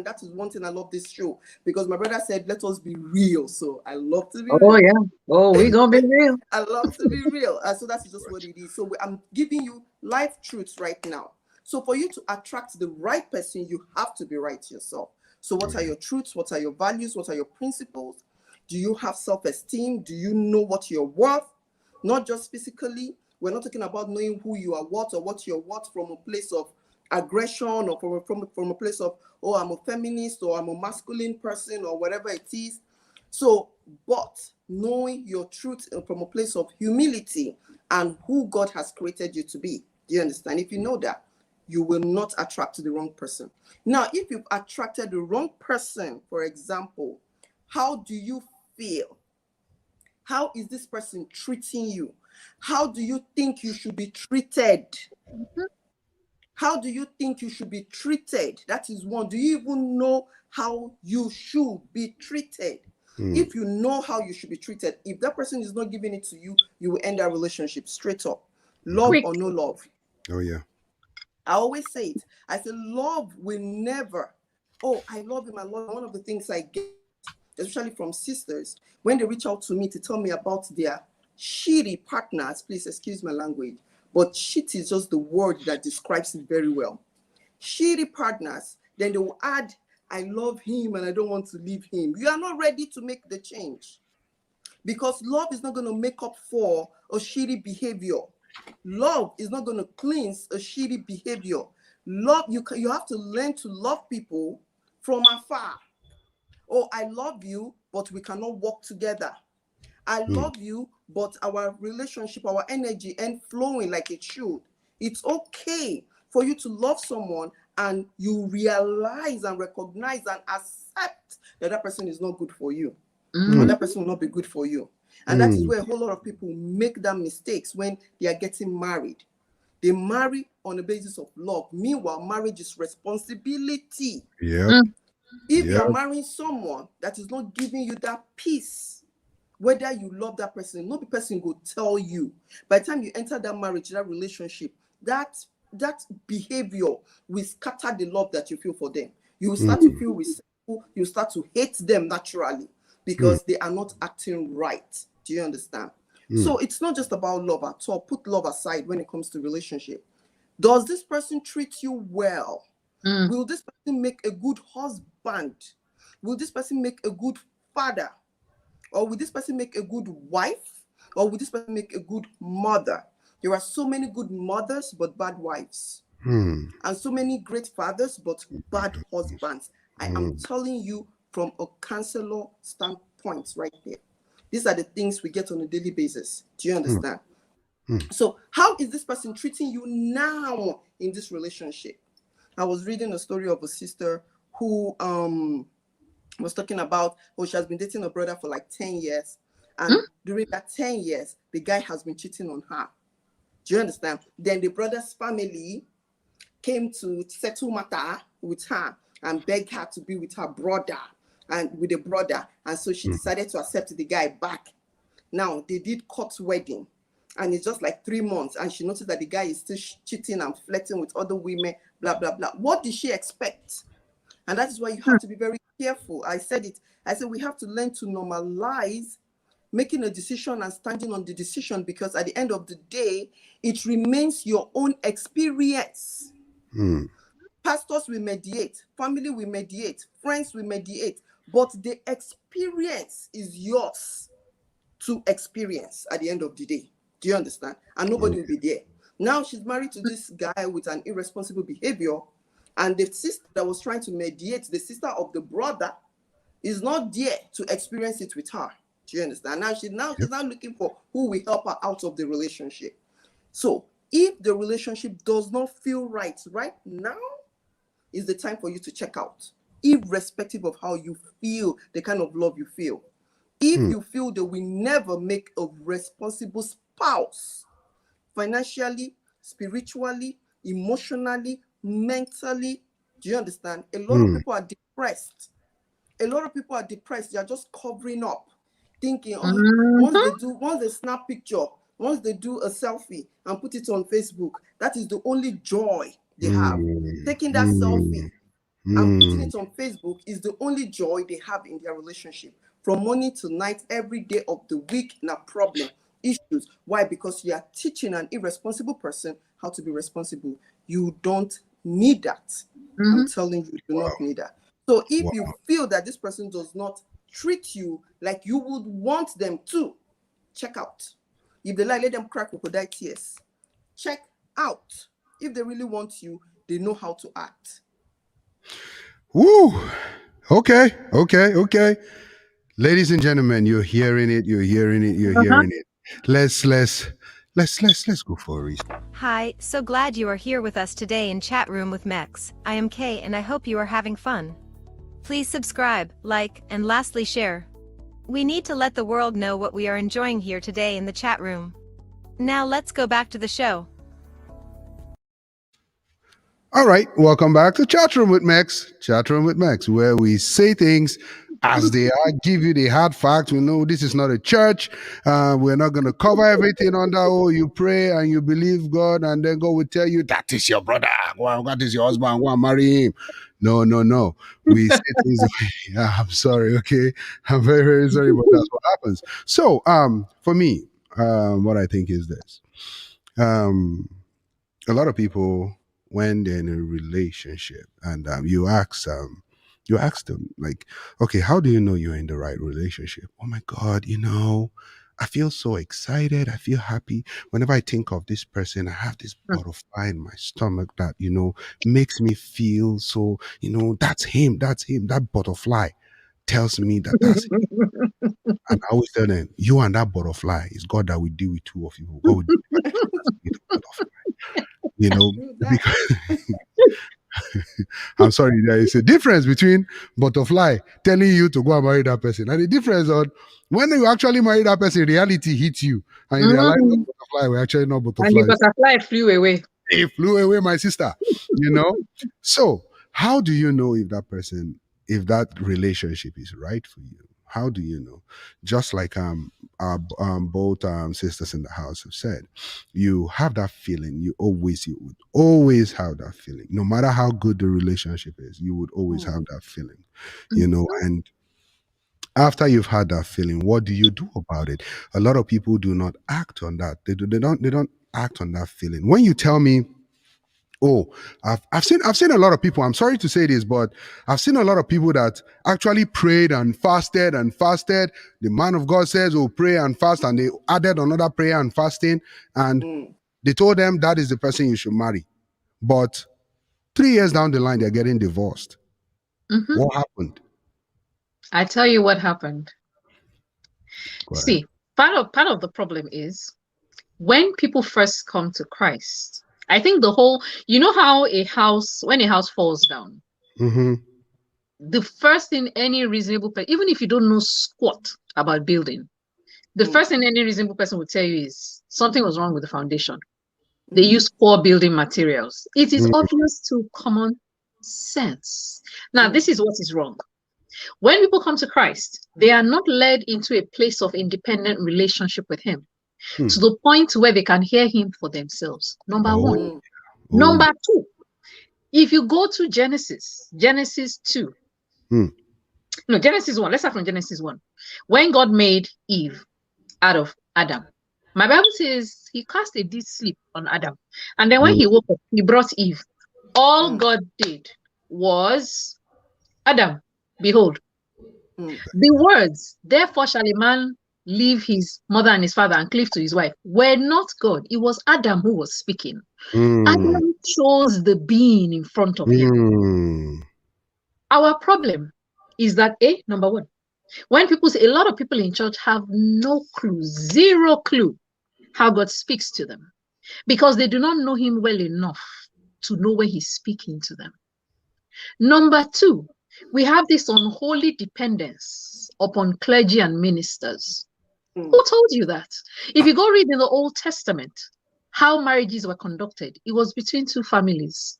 that is one thing I love this show, because my brother said, let us be real. So I love to be real. Oh, yeah. Oh, we're going to be real. I love to be real. So that's just what it is. So I'm giving you life truths right now. So for you to attract the right person, you have to be right yourself. So what are your truths? What are your values? What are your principles? Do you have self-esteem? Do you know what you're worth? Not just physically. We're not talking about knowing who you are worth or what you're worth from a place of aggression or from a place of, oh, I'm a feminist or I'm a masculine person or whatever it is. So, but knowing your truth from a place of humility and who God has created you to be. Do you understand? If you know that, you will not attract the wrong person. Now, if you've attracted the wrong person, for example, how do you feel? How is this person treating you? How do you think you should be treated? How do you think you should be treated? That is one. Do you even know how you should be treated? If you know how you should be treated, if that person is not giving it to you, you will end that relationship straight up. Love or no love. Oh, yeah. I always say it. I say love will never, oh, I love him, I love him. One of the things I get, especially from sisters, when they reach out to me to tell me about their shitty partners, please excuse my language, but shit is just the word that describes it very well. Shitty partners, then they will add, I love him and I don't want to leave him. You are not ready to make the change, because love is not going to make up for a shitty behavior. Love is not going to cleanse a shitty behavior. Love, you have to learn to love people from afar. Oh, I love you, but we cannot work together. I love you, but our relationship, our energy ain't flowing like it should. It's okay for you to love someone and you realize and recognize and accept that that person is not good for you. Or that person will not be good for you. And that is where a whole lot of people make that mistakes when they are getting married. They marry on the basis of love. Meanwhile, marriage is responsibility. Yep. If you're marrying someone that is not giving you that peace, whether you love that person, no person will tell you. By the time you enter that marriage, that relationship, that behavior will scatter the love that you feel for them. You will start to feel resentful. You start to hate them naturally because they are not acting right. Do you understand? So it's not just about love at all. Put love aside when it comes to relationship. Does this person treat you well? Will this person make a good husband? Will this person make a good father? Or will this person make a good wife? Or will this person make a good mother? There are so many good mothers, but bad wives. And so many great fathers, but bad husbands. I am telling you from a counselor points right there. These are the things we get on a daily basis. Do you understand? So how is this person treating you now in this relationship? I was reading a story of a sister who was talking about, she has been dating a brother for like 10 years. And during that 10 years, the guy has been cheating on her. Do you understand? Then the brother's family came to settle matter with her and begged her to be with her brother and with the brother. And so she decided to accept the guy back. Now, they did court wedding. And it's just like 3 months. And she noticed that the guy is still cheating and flirting with other women, blah, blah, blah. What did she expect? And that is why you have to be very careful. I said it. I said we have to learn to normalize making a decision and standing on the decision, because at the end of the day, it remains your own experience. Pastors will mediate, family will mediate, friends will mediate, but the experience is yours to experience at the end of the day. Do you understand? And nobody will be there. Now she's married to this guy with an irresponsible behavior, and the sister that was trying to mediate, the sister of the brother, is not there to experience it with her. Do you understand? Now she's now looking for who will help her out of the relationship. So if the relationship does not feel right now, is the time for you to check out, irrespective of how you feel, the kind of love you feel. If you feel that we never make a responsible spouse, financially, spiritually, emotionally, mentally, do you understand? A lot of people are depressed. A lot of people are depressed. They are just covering up, thinking, once they snap picture, once they do a selfie and put it on Facebook, that is the only joy they have. Taking that selfie and putting it on Facebook is the only joy they have in their relationship. From morning to night, every day of the week, no problem, issues. Why? Because you are teaching an irresponsible person how to be responsible. You don't need that. I'm telling you, you do not need that. So if you feel that this person does not treat you like you would want them to, check out. If they like, let them cry crocodile tears. Check out. If they really want you, they know how to act. Woo! Okay. Ladies and gentlemen, you're hearing it. Hearing it. Let's go for a reason. Hi, so glad you are here with us today in Chat Room with Mex. I am Kay and I hope you are having fun. Please subscribe, like, and lastly share. We need to let the world know what we are enjoying here today in the chat room. Now let's go back to the show. All right, welcome back to Chat Room with Mex. Chat Room with Mex, where we say things as they are, give you the hard facts. We know this is not a church. We're not going to cover everything under, you pray and you believe God, and then God will tell you, that is your brother, that is your husband, go and marry him. No. We say things, I'm sorry, okay? I'm very, very sorry, but that's what happens. So, for me, what I think is this. A lot of people, when they're in a relationship and you ask them like, okay, how do you know you're in the right relationship? Oh my God, I feel so excited. I feel happy. Whenever I think of this person, I have this butterfly in my stomach that, makes me feel so, that's him. That butterfly tells me that's him. And I always tell them, you and that butterfly, is God that will deal with two of you. God will deal with butterfly. Because I'm sorry, there is a difference between butterfly telling you to go and marry that person, and the difference on when you actually marry that person, reality hits you, and you realize that butterfly were actually not butterfly. And the butterfly flew away. It flew away, my sister. So how do you know if that relationship is right for you? How do you know? Just like our both sisters in the house have said, you have that feeling. You would always have that feeling. No matter how good the relationship is, you would always have that feeling. And after you've had that feeling, what do you do about it? A lot of people do not act on that. They don't act on that feeling. When you tell me, I've seen a lot of people, I'm sorry to say this, but I've seen a lot of people that actually prayed and fasted. The man of God says, pray and fast, and they added another prayer and fasting, and they told them that is the person you should marry. But 3 years down the line, they're getting divorced. What happened? I tell you what happened. See, part of the problem is when people first come to Christ. I think the whole, you know how when a house falls down, the first thing any reasonable person, even if you don't know squat about building, the first thing any reasonable person would tell you is something was wrong with the foundation. They use poor building materials. It is obvious to common sense. Now, this is what is wrong. When people come to Christ, they are not led into a place of independent relationship with Him to the point where they can hear Him for themselves. Number one. Number two, if you go to Genesis 2, no, Genesis 1, let's start from Genesis 1. When God made Eve out of Adam, my Bible says He cast a deep sleep on Adam. And then when He woke up, He brought Eve. All God did was, Adam, behold, the words, therefore shall a man leave his mother and his father and cleave to his wife, were not God. It was Adam who was speaking. Adam chose the being in front of him. Our problem is that, number one, when people say, a lot of people in church have no clue, zero clue how God speaks to them, because they do not know Him well enough to know when He's speaking to them. Number two, we have this unholy dependence upon clergy and ministers. Who told you that? If you go read in the Old Testament how marriages were conducted, it was between two families.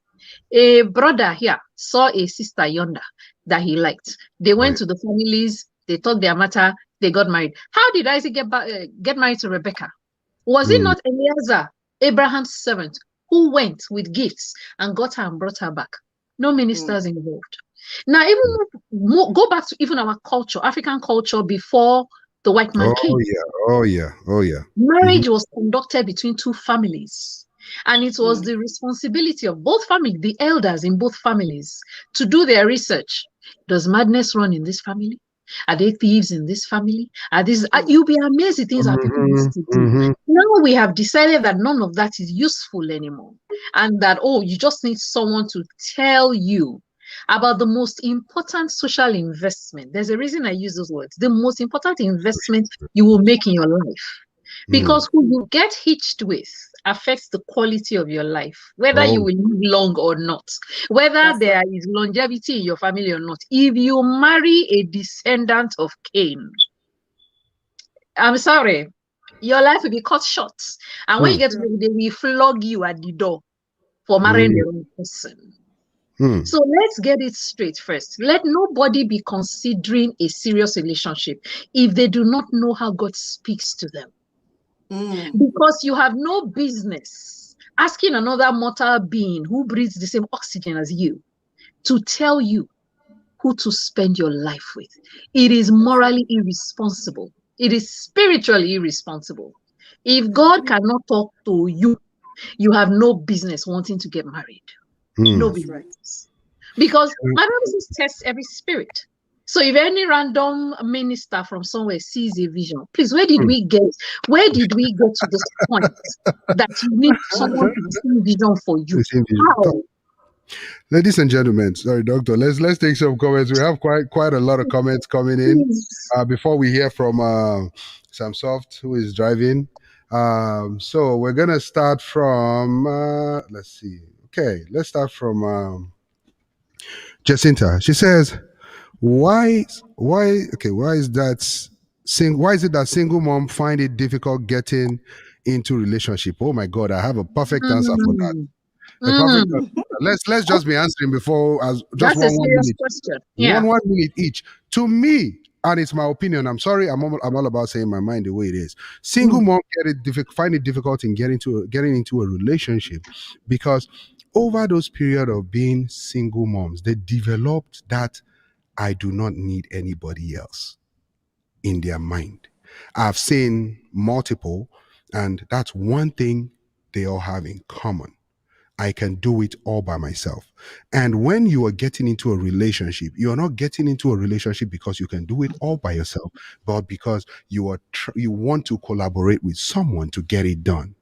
A brother here saw a sister yonder that he liked. They went to the families, they talked their matter, they got married. How did Isaac get married to Rebecca? Was it not Eliezer, Abraham's servant, who went with gifts and got her and brought her back? No ministers involved. Now, even go back to even our culture, African culture before the white man came. Oh yeah. Marriage was conducted between two families. And it was the responsibility of both families, the elders in both families, to do their research. Does madness run in this family? Are they thieves in this family? You'll be amazed at things that people used to do. Now we have decided that none of that is useful anymore. And that, you just need someone to tell you about the most important social investment. There's a reason I use those words. The most important investment you will make in your life. Because who you get hitched with affects the quality of your life, whether you will live long or not, whether there is longevity in your family or not. If you marry a descendant of Cain, I'm sorry, your life will be cut short. And when you get to the day, we flog you at the door for marrying the wrong person. So let's get it straight first. Let nobody be considering a serious relationship if they do not know how God speaks to them. Because you have no business asking another mortal being who breathes the same oxygen as you to tell you who to spend your life with. It is morally irresponsible. It is spiritually irresponsible. If God cannot talk to you, you have no business wanting to get married. No business. Because my Bible says test every spirit. So if any random minister from somewhere sees a vision, please, where did we get to this point that you need someone to see vision for you? How? Ladies and gentlemen, sorry, Doctor. Let's take some comments. We have quite a lot of comments coming in before we hear from Sam Soft, who is driving. So we're gonna start from let's see. Okay, let's start from Jacinta. She says, why is it that single mom find it difficult getting into relationship? Oh my God, I have a perfect answer for that. Let's just be answering before just one minute. Question. Yeah. One minute each. To me, and it's my opinion. I'm sorry, I'm all about saying my mind the way it is. Single mom find it difficult in getting into a relationship because over those period of being single moms, they developed that I do not need anybody else in their mind. I've seen multiple, and that's one thing they all have in common. I can do it all by myself. And when you are getting into a relationship, you are not getting into a relationship because you can do it all by yourself, but because you want to collaborate with someone to get it done.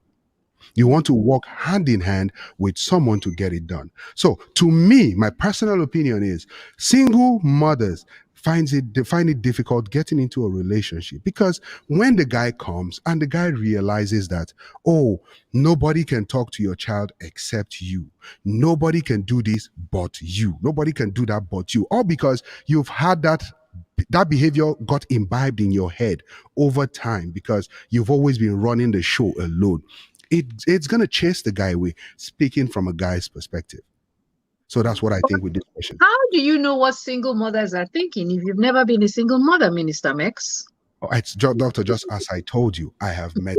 You want to work hand in hand with someone to get it done. So to me, my personal opinion is single mothers find it difficult getting into a relationship, because when the guy comes and the guy realizes that, oh, nobody can talk to your child except you, nobody can do this but you, nobody can do that but you, all because you've had that behavior got imbibed in your head over time because you've always been running the show alone. It's going to chase the guy away, speaking from a guy's perspective. So that's what I think with this question. How do you know what single mothers are thinking if you've never been a single mother, Minister Mex? It's Doctor, just as I told you, I have met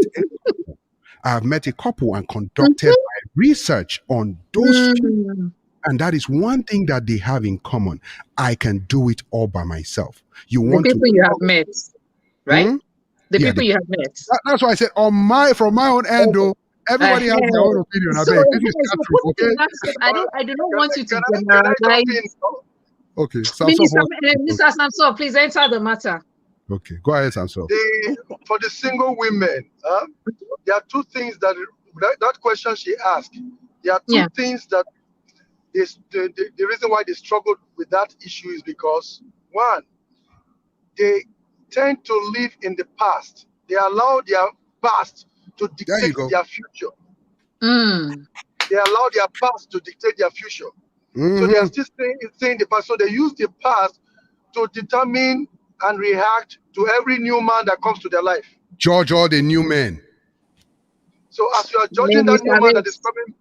a couple and conducted my research on those two. And that is one thing that they have in common. I can do it all by myself. You want the people you have met, right? The people you have met. That's why I said from my own end, though, everybody has their own opinion. So, I do not want you to generalize. Okay, Mr. Samson, please enter the matter. Okay, go ahead, Samson. For the single women, there are two things that question she asked. There are two things that the reason why they struggle with that issue is because, one, they tend to live in the past. They allow their past to dictate their future. They allow their past to dictate their future. So they are still staying in the past. So they use the past to determine and react to every new man that comes to their life. Judge all the new men. So as you are judging that new man that is coming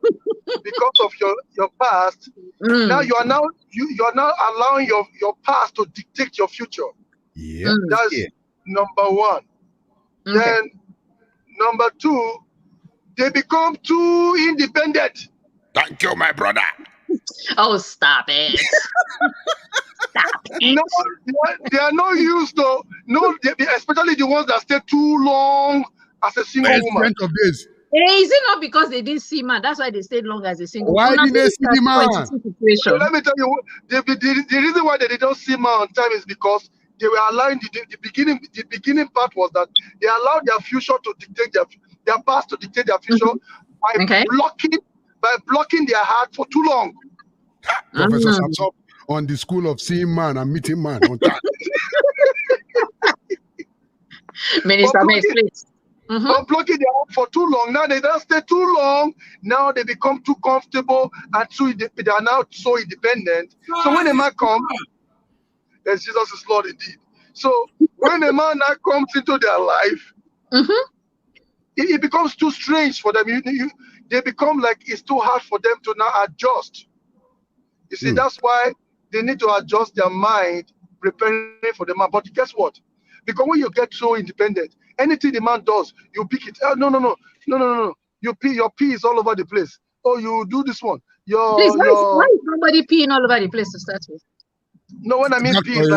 because of your past, now you are now allowing your past to dictate your future. Yeah, that's number one. Okay. Then number two, they become too independent. Thank you, my brother. Oh, stop it. Stop it. No, they are not used to, especially the ones that stay too long as a single woman. Of this. Is it not because they didn't see man? That's why they stayed long as a single woman. Why did they see the man? So let me tell you, the reason why they don't see man on time is because they were allowing the beginning part was that they allowed their future to dictate their past to dictate their future by blocking their heart for too long. Professor Samson on the school of seeing man and meeting man on time. Minister Mex, please. Blocking their heart for too long. Now they don't stay too long. Now they become too comfortable and they are now so independent. So when a man comes, as Jesus is Lord indeed. So when a man now comes into their life, it becomes too strange for them. They become like it's too hard for them to now adjust. You see, that's why they need to adjust their mind, preparing for the man. But guess what? Because when you get so independent, anything the man does, you pick it. Oh, no. Your pee is all over the place. Oh, you do this one. Please, why is somebody peeing all over the place to start with? No, when I mean pee, is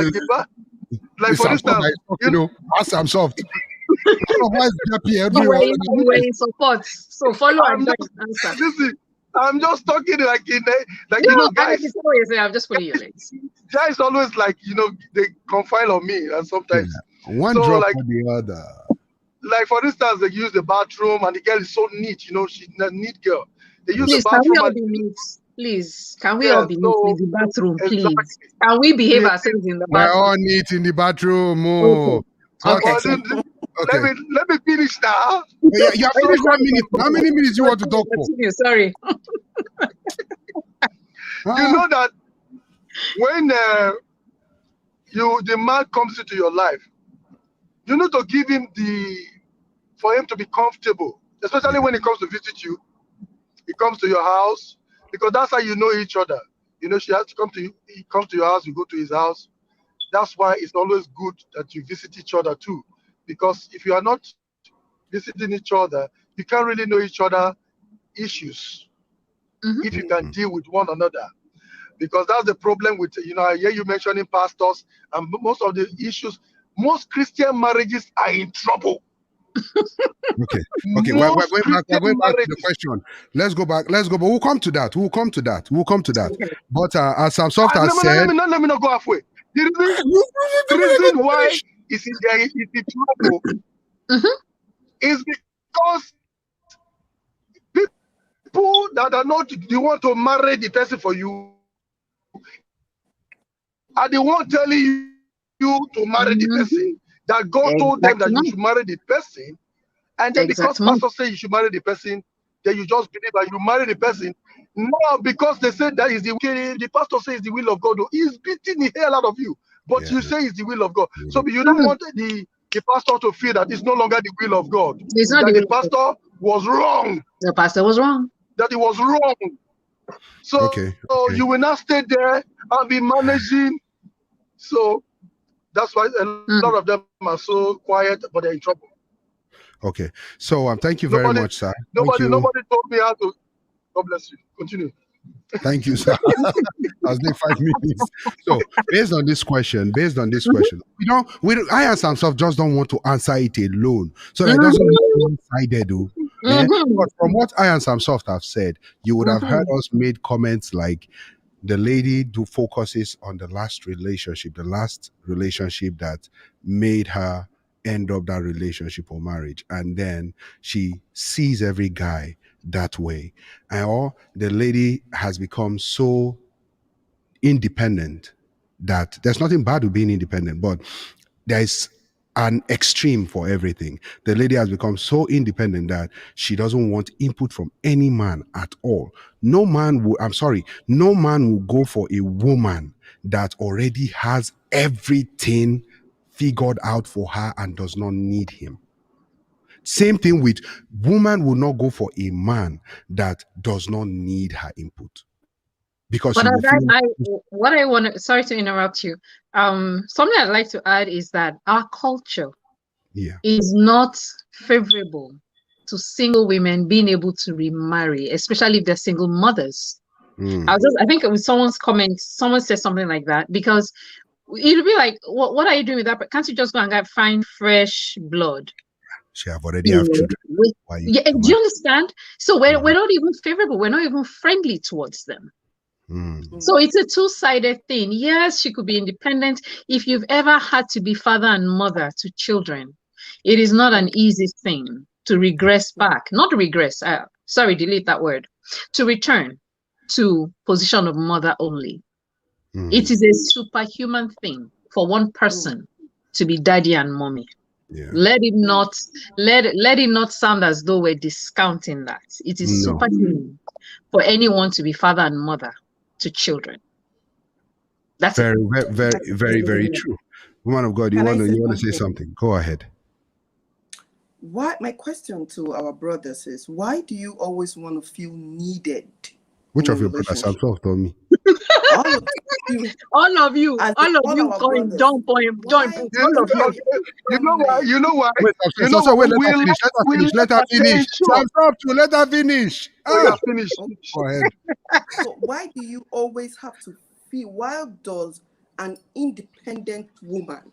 like for instance, ask some soft. You were in support, so follow and answer. Listen, I'm just talking guys. I'm just putting your legs. Guys always they confide on me, and sometimes one drop or the other. Like for instance, they use the bathroom, and the girl is so neat. She's a neat girl. They use the bathroom. Please, can we all be neat in the bathroom, please? Can we behave ourselves in the bathroom? We're all neat in the bathroom. Okay. Let me finish now. You have finished 1 minute. How many minutes you want to talk for? Sorry. You know that when the man comes into your life, you need to give him for him to be comfortable, especially when he comes to visit you. He comes to your house, because that's how you know each other. She has to come to you. He comes to your house, you go to his house. That's why it's always good that you visit each other too. Because if you are not visiting each other, you can't really know each other issues. If you can deal with one another. Because that's the problem with, I hear you mentioning pastors, and most of the issues, most Christian marriages are in trouble. Okay. We're going back to the question. Let's go back. But we'll come to that. Okay. But as some soft has said, let me not go halfway. The reason why it's in trouble is because people that are not, they want to marry the person for you, and they won't tell you you to marry the person, that God told them that you should marry the person, and then because pastor says you should marry the person, then you just believe that you marry the person. Now, because they said that is the pastor says the will of God, he's beating the hell out of you. But you say it's the will of God. So you don't want the pastor to feel that it's no longer the will of God. It's not that the pastor was wrong. The pastor was wrong. That he was wrong. So you will not stay there and be managing. So that's why a lot of them are so quiet, but they're in trouble. Okay. So thank you very much, sir. Nobody told me how to. God bless you. Continue. Thank you, sir. I was there 5 minutes. So based on this question, we don't I and Samson just don't want to answer it alone. So that it doesn't look one-sided though. But from what I and Samson have said, you would have heard us made comments like the lady focuses on the last relationship that made her end up that relationship or marriage, and then she sees every guy that way, or the lady has become so independent that there's nothing bad with being independent, but there's an extreme for everything. The lady has become so independent that she doesn't want input from any man at all. No man will go for a woman that already has everything figured out for her and does not need him. Same thing with woman will not go for a man that does not need her input. Because what I want to, sorry to interrupt you. Something I'd like to add is that our culture is not favorable to single women being able to remarry, especially if they're single mothers. I think with someone's comment, someone said something like that, because it'll be like, what are you doing with that? Can't you just go and find fresh blood? She have already have children. Do you understand? So we're not even favorable. We're not even friendly towards them. So it's a two-sided thing. Yes, she could be independent. If you've ever had to be father and mother to children, it is not an easy thing to regress back. Not regress. Delete that word. To return to position of mother only. It is a superhuman thing for one person to be daddy and mommy. Let it not sound as though we're discounting that. It is superhuman for anyone to be father and mother to children. That's very, very true. Woman of God, you want to say something? Go ahead. My question to our brothers is, why do you always want to feel needed? Which of your brothers? Samson told me. All of you, join point. You know why? Wait, let her finish. Let her finish. Finish. Go ahead. So why do you always have to feel? Why does an independent woman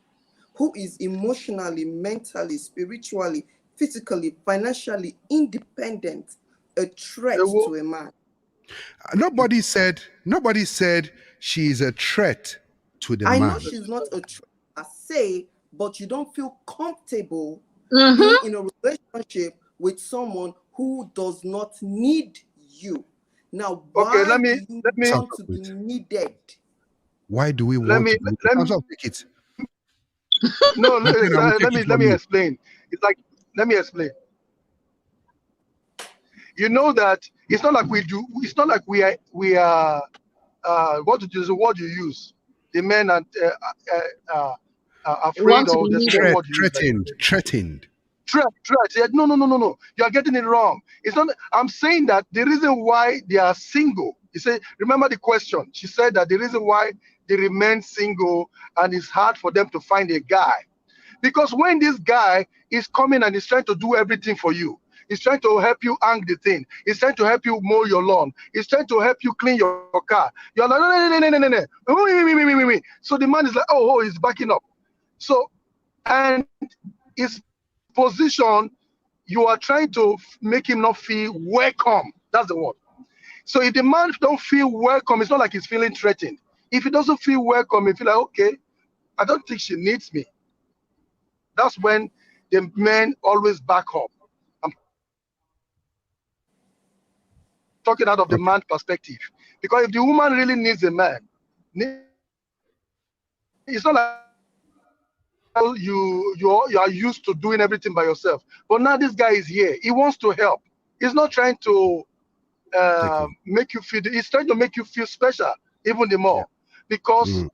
who is emotionally, mentally, spiritually, physically, financially independent a threat to a man? Nobody said she is a threat to the man. I know she's not a threat per se, but you don't feel comfortable being in a relationship with someone who does not need you. Now, why do you want to be needed? Why do we want to be take it? No, let me explain. It's like, let me explain. You know that it's not like we do. It's not like we are. What is the word you use? The men are afraid or threatened. Threat. Yeah, no. You are getting it wrong. It's not. I'm saying that the reason why they are single. You say, remember the question. She said that the reason why they remain single and it's hard for them to find a guy, because when this guy is coming and is trying to do everything for you. He's trying to help you hang the thing. He's trying to help you mow your lawn. He's trying to help you clean your car. You're like, no. So the man is like, oh, he's backing up. So, and his position, you are trying to make him not feel welcome. That's the word. So if the man don't feel welcome, it's not like he's feeling threatened. If he doesn't feel welcome, he feel like, okay, I don't think she needs me. That's when the men always back up. Talking out of the man perspective, because if the woman really needs a man, it's not like you are used to doing everything by yourself. But now this guy is here. He wants to help. He's not trying to Take it. make you feel. He's trying to make you feel special even the Yeah. more, because Mm.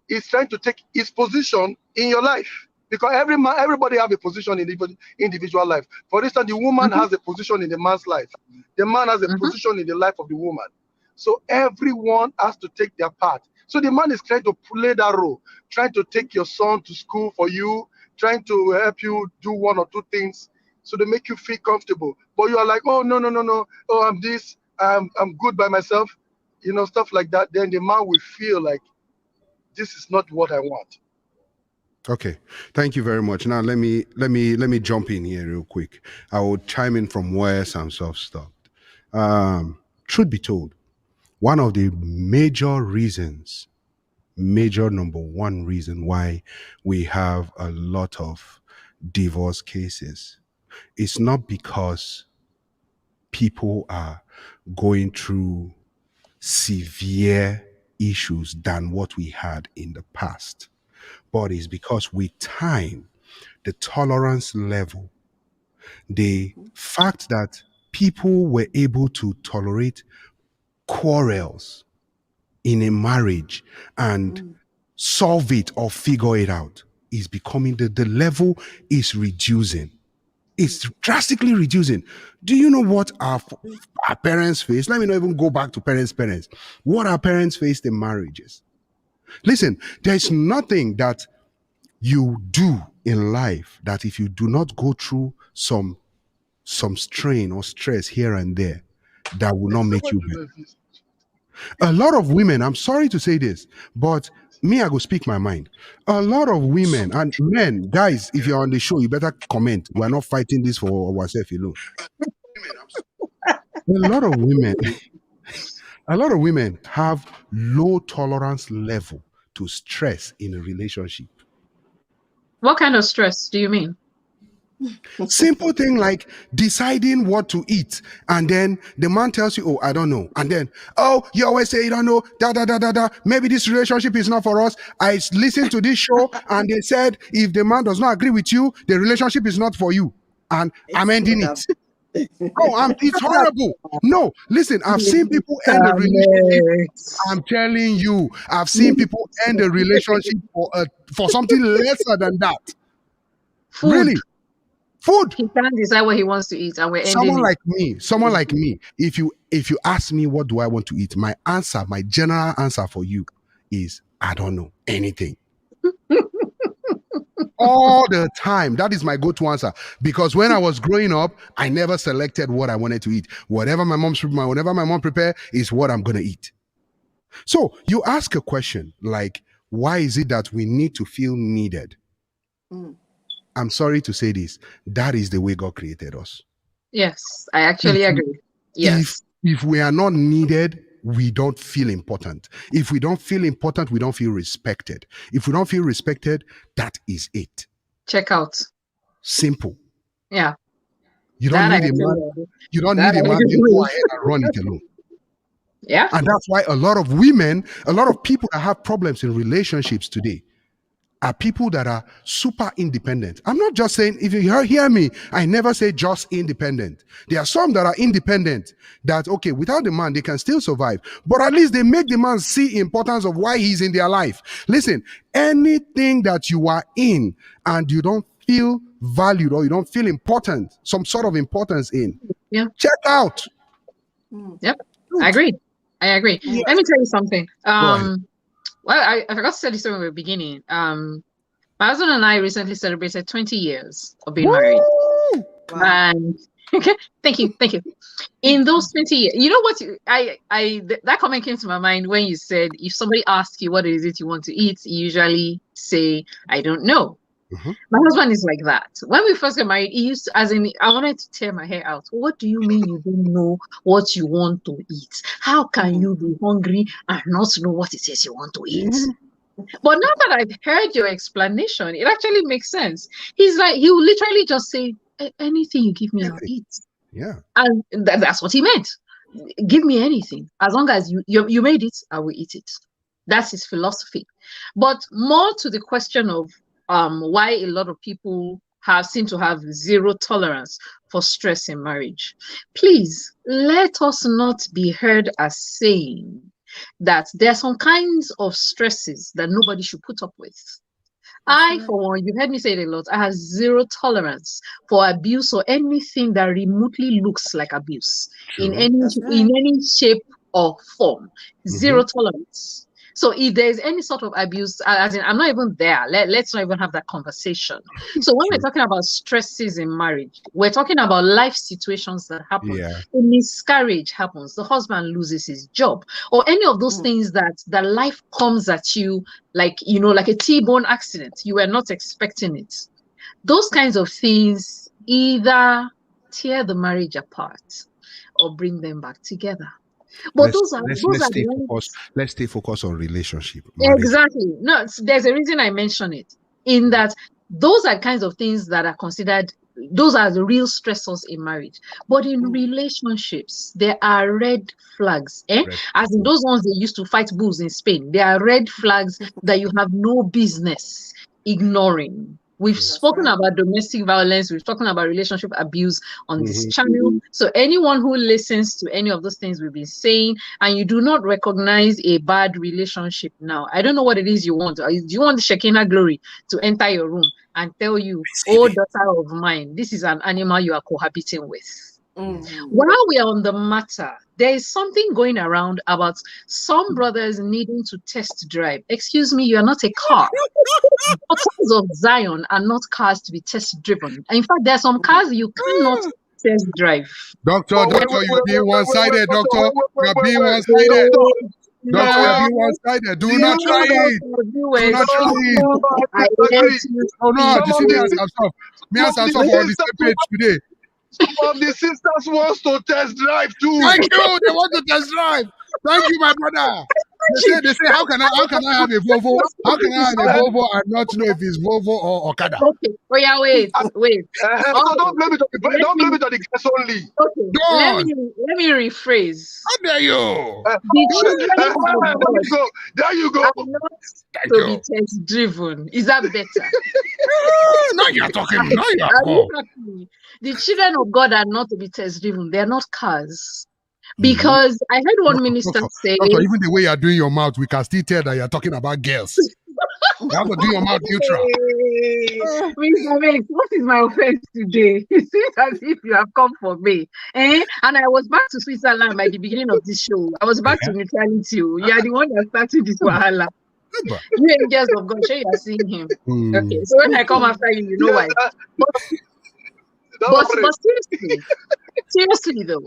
he's trying to take his position in your life. Because everybody have a position in the individual life. For instance, the woman Mhm. has a position in the man's life. The man has a Mhm. position in the life of the woman. So everyone has to take their part. So the man is trying to play that role, trying to take your son to school for you, trying to help you do one or two things so they make you feel comfortable. But you are like, oh no, no, no, no, oh I'm this, I'm good by myself, stuff like that. Then the man will feel like this is not what I want. Okay, thank you very much. Now let me jump in here real quick. I will chime in from where Samsov stopped. Truth be told, one of the major number one reason why we have a lot of divorce cases is not because people are going through severe issues than what we had in the past, but it's because with time, the tolerance level, the fact that people were able to tolerate quarrels in a marriage and solve it or figure it out is becoming the level is reducing. It's drastically reducing. Do you know what our parents face? Let me not even go back to parents. What our parents faced in marriages. Listen, there's nothing that you do in life that if you do not go through some strain or stress here and there, that will not make you better. A lot of women, I'm sorry to say this, but me, I go speak my mind. A lot of women and men, guys, if you're on the show, you better comment. We're not fighting this for ourselves alone. A lot of women, a lot of women have low tolerance level to stress in a relationship. What kind of stress do you mean? Simple thing like deciding what to eat, and then the man tells you, "Oh, I don't know," and then, "Oh, you always say you don't know." Da da da da da. Maybe this relationship is not for us. I listened to this show, and they said if the man does not agree with you, the relationship is not for you, and I'm It's ending not it. that. Oh, it's horrible. No, listen, I've seen people end a relationship. Damn it. I'm telling you, I've seen people end a relationship for something lesser than that. Food. Really, food. He can't decide what he wants to eat, and we're ending it. Someone like me, if you ask me what do I want to eat, my general answer for you is I don't know anything. All the time. That is my go-to answer. Because when I was growing up, I never selected what I wanted to eat. Whatever my mom prepare is what I'm gonna eat. So you ask a question like, why is it that we need to feel needed? Mm. I'm sorry to say this. That is the way God created us. Yes, I actually agree. Yes. If we are not needed, we don't feel important. If we don't feel important, we don't feel respected. If we don't feel respected, that is it. Check out. Simple. Yeah. You don't That I need a actually man. agree. You don't That need a I man. agree You go with. ahead and run it alone. Yeah. And that's why a lot of women, a lot of people that have problems in relationships today are people that are super independent. I'm not just saying, if you hear me, I never say just independent. There are some that are independent that, okay, without the man, they can still survive. But at least they make the man see importance of why he's in their life. Listen, anything that you are in and you don't feel valued or you don't feel important, some sort of importance in, Yeah. check out. Yep. I agree. I agree. Yes. Let me tell you something. Go ahead. Well, I forgot to tell you something at the beginning. My husband and I recently celebrated 20 years of being married. Woo! Wow. And okay, thank you. In those 20 years, you know what? That comment came to my mind when you said if somebody asks you what is it you want to eat, you usually say, I don't know. Mhm. My husband is like that. When we first got married, he used to, as in, I wanted to tear my hair out. What do you mean you don't know what you want to eat? How can you be hungry and not know what it is you want to eat? But now that I've heard your explanation, it actually makes sense. He's like, he will literally just say, anything you give me, I'll eat. Yeah. And that's what he meant. Give me anything. As long as you made it, I will eat it. That's his philosophy. But more to the question of why a lot of people seem to have zero tolerance for stress in marriage. Please let us not be heard as saying that there are some kinds of stresses that nobody should put up with. I, for one, you heard me say it a lot, I have zero tolerance for abuse or anything that remotely looks like abuse in any shape or form. Zero tolerance. So if there's any sort of abuse, as in I'm not even there, let's not even have that conversation. So when we're talking about stresses in marriage, we're talking about life situations that happen. A miscarriage happens, the husband loses his job, or any of those things that life comes at you like, like a T-bone accident. You were not expecting it. Those kinds of things either tear the marriage apart or bring them back together. But let's stay focused on relationship. Marriage. Exactly. No, there's a reason I mention it, in that those are kinds of things that are considered, those are the real stressors in marriage. But in relationships, there are red flags. As in those ones they used to fight bulls in Spain. There are red flags that you have no business ignoring. We've spoken about domestic violence. We've spoken about relationship abuse on this channel. So anyone who listens to any of those things we've been saying, and you do not recognize a bad relationship now, I don't know what it is you want. Do you want the Shekinah glory to enter your room and tell you, oh, daughter of mine, this is an animal you are cohabiting with? While we are on the matter, there is something going around about some brothers needing to test drive. Excuse me, you are not a car. Daughters of Zion are not cars to be test driven. In fact, there are some cars you cannot test drive. Doctor, you're being one-sided, doctor. You're being one-sided. Doctor, you're being one-sided. Do not try it. Do not try it. Oh no, you see me as myself. Me as myself on the same page today. Some of the sisters wants to test drive too. Thank you. They want to test drive. Thank you, my brother. They say, how can I have a Volvo? How can I have a Volvo and not know if it's Volvo or Okada? Okay. Oh yeah, wait. So don't blame it on the gas only. Okay. Let me rephrase. How dare you? There you go. Are not to be test driven. Is that better? Now you're talking. Now you're talking. The children of God are not to be test driven. They are not cars. Because I heard one minister say, Doctor, even the way you're doing your mouth, we can still tell that you're talking about girls. You have to do your mouth neutral. Mr. Mex, what is my offense today? It seems as if you have come for me. And I was back to Switzerland by the beginning of this show. I was back to neutrality. You are the one that started this wahala. You angels of God, sure you are seeing him. Okay, so when I come after you, you know why. But seriously though,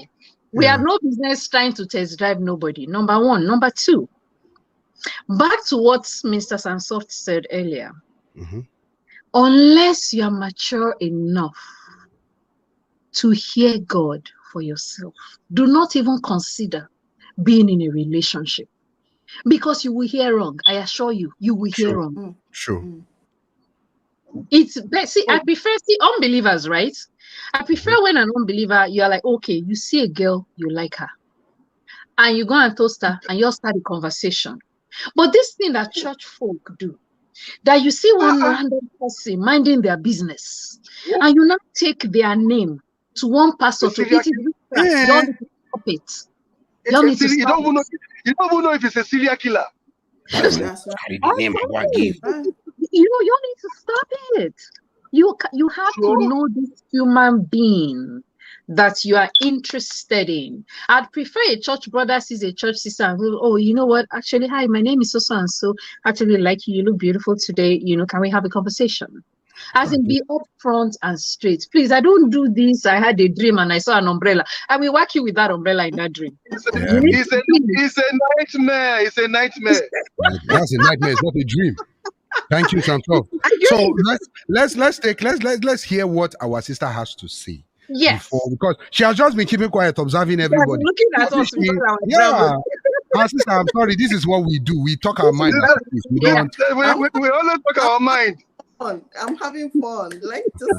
we have no business trying to test drive nobody. Number one. Number two, back to what Mr. Sansoft said earlier. Unless you are mature enough to hear God for yourself, do not even consider being in a relationship. Because you will hear wrong. I assure you, you will hear wrong. Sure. I prefer unbelievers, right? I prefer when an unbeliever, you are like, okay, you see a girl, you like her, and you go and toast her and you start a conversation. But this thing that church folk do, that you see one random person minding their business, and you now take their name to one pastor to eat it. You stop it. You don't even know if it's a serial killer. You need to stop it. You have to know this human being that you are interested in. I'd prefer a church brother sees a church sister and goes, oh, you know what? Actually, hi, my name is so and so. Actually, like you look beautiful today. Can we have a conversation? As in, be upfront and straight. Please, I don't do this. I had a dream and I saw an umbrella. I will whack you with that umbrella in that dream. It's a nightmare. It's a nightmare. That's a nightmare. It's not a dream. Thank you, Santo. So let's hear what our sister has to say. Yes. Because she has just been keeping quiet, observing everybody. Looking at us. Our sister, I'm sorry. This is what we do. We talk our mind. We always talk our mind. I'm having fun. Like just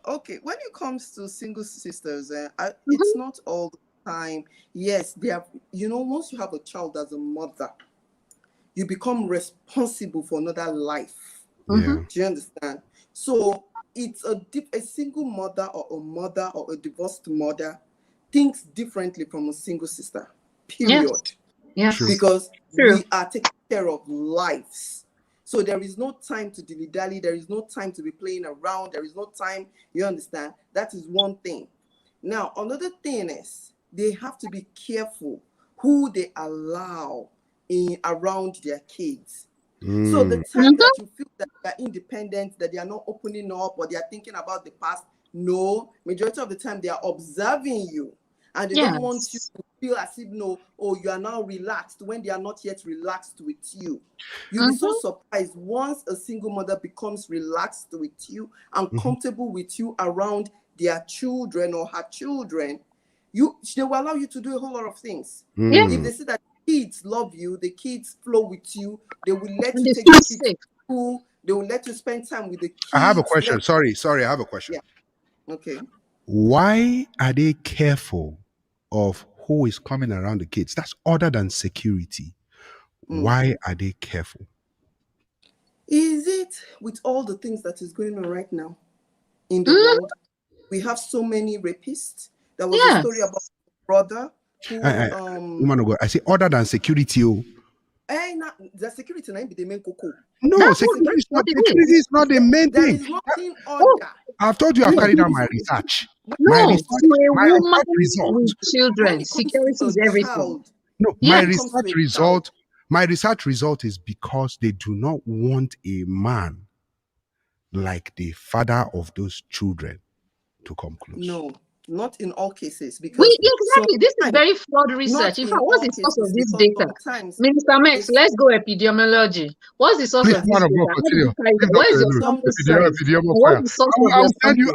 okay. When it comes to single sisters, it's not all the time. Yes, they have. Once you have a child as a mother, you become responsible for another life. Yeah. Do you understand? So it's a single mother or a divorced mother thinks differently from a single sister. Period. Yes. True. Because True. we are taking care of lives. So there is no time to dilly-dally. There is no time to be playing around. There is no time. You understand? That is one thing. Now, another thing is they have to be careful who they allow around their kids. So the time that you feel that they are independent, that they are not opening up or they are thinking about the past, no, majority of the time they are observing you and they don't want you to feel as if, no, oh, you are now relaxed when they are not yet relaxed with you. You'll be so surprised once a single mother becomes relaxed with you and comfortable with you around their children or her children, they will allow you to do a whole lot of things. If they see that kids love you, the kids flow with you, they will let you take the kids to school, they will let you spend time with the kids. I have a question. Sorry, I have a question. Yeah. Okay. Why are they careful of who is coming around the kids? That's other than security. Why are they careful? Is it with all the things that is going on right now in the world? We have so many rapists. There was a story about a brother who woman of God, I say other than security. the security na be the main cocoa. No, security is not the main There thing. is nothing other. I've told you I've carried out my research. No, My to a woman result. with children, security is everything. Child, No, Yes. my research result is because they do not want a man like the father of those children to come close. no, not in all cases. Because Exactly. This is very flawed research. In fact, what's the source of this data? Minister Mex, let's go epidemiology. What's the source of this data? What is your sample size? What's the source of your sample?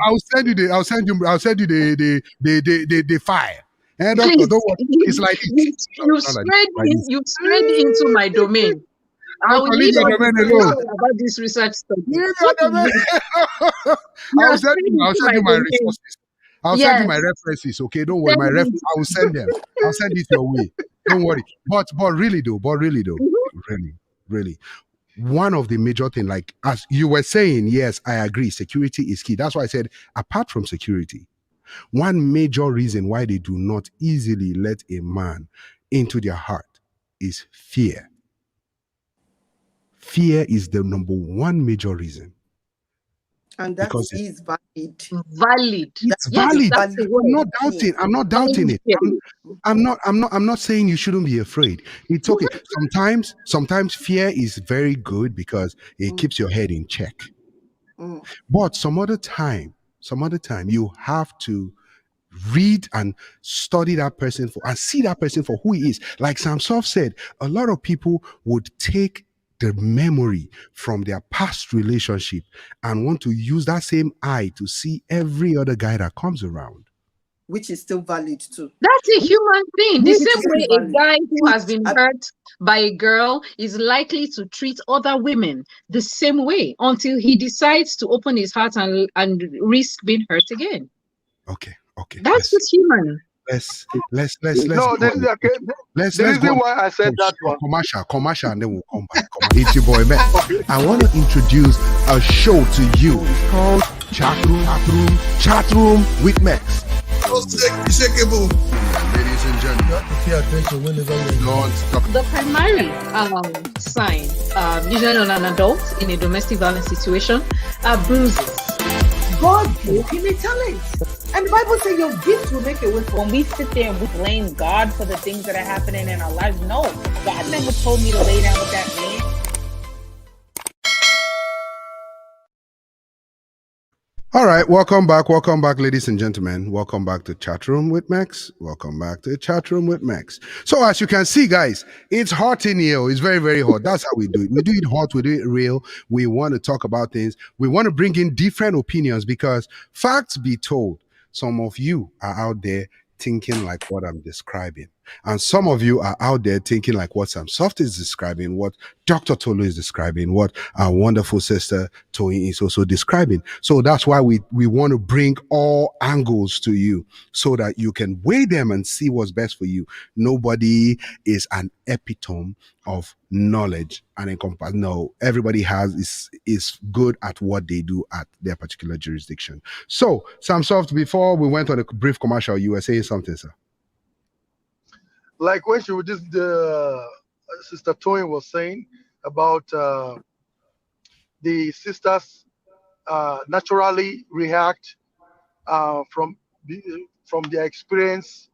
I'll send you the file. And doctor, Please, don't worry. It's like you've strayed into my domain. I will need all the information about this research study. I'll send you my resources. I'll send you my references. Okay, don't worry. I will send them. I'll send it your way. Don't worry. But really though, really. One of the major things, like as you were saying, yes, I agree. Security is key. That's why I said, apart from security, one major reason why they do not easily let a man into their heart is fear. Fear is the number one major reason. And that is valid. It's valid. I'm not doubting it. I'm not saying you shouldn't be afraid. It's okay. Sometimes fear is very good because it keeps your head in check. But some other time you have to read and study that person and see that person for who he is. Like Samsov said, a lot of people would take the memory from their past relationship and want to use that same eye to see every other guy that comes around. Which is still valid too. That's a human thing. The same way a guy who has been hurt by a girl is likely to treat other women the same way until he decides to open his heart and risk being hurt again. Okay. That's just human. Let's no, the reason why I said that one. Commercial, and then we'll come back. It's your boy, man. I want to introduce a show to you. It's called Chat Room with Mex. Ladies and gentlemen, the primary sign, usually on an adult in a domestic violence situation, are bruises. God gave him a talent. And the Bible says your gift will make a way. When we sit there and we blame God for the things that are happening in our lives, no, God never told me to lay down with that man. All right, welcome back, ladies and gentlemen. Welcome back to Chat Room with Mex. So as you can see, guys, it's hot in here. It's very, very hot. That's how we do it. We do it hot, we do it real. We want to talk about things. We want to bring in different opinions because facts be told, some of you are out there thinking like what I'm describing. And some of you are out there thinking like what Sam Soft is describing, what Dr. Tolu is describing, what our wonderful sister Toyin is also describing. So that's why we want to bring all angles to you so that you can weigh them and see what's best for you. Nobody is an epitome of knowledge and encompass. No, everybody is good at what they do at their particular jurisdiction. So, Sam Soft, before we went on a brief commercial, you were saying something, sir. Like when she was just Sister Toyin was saying about the sisters naturally react from their experience,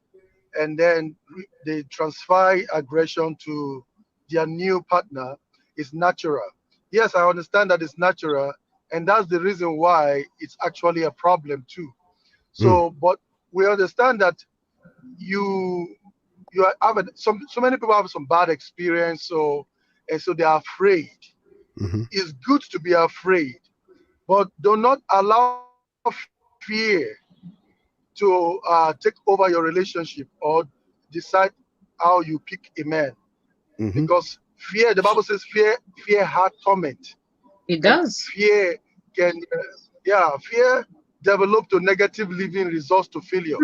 and then they transfer aggression to their new partner. Is natural. Yes, I understand that it's natural, and that's the reason why it's actually a problem too. So, but we understand that you have so many people have some bad experience, so they are afraid. It's good to be afraid, but do not allow fear to take over your relationship or decide how you pick a man. Because fear, the Bible says, fear had torment. It does. Fear can, fear develop to negative living results to failure.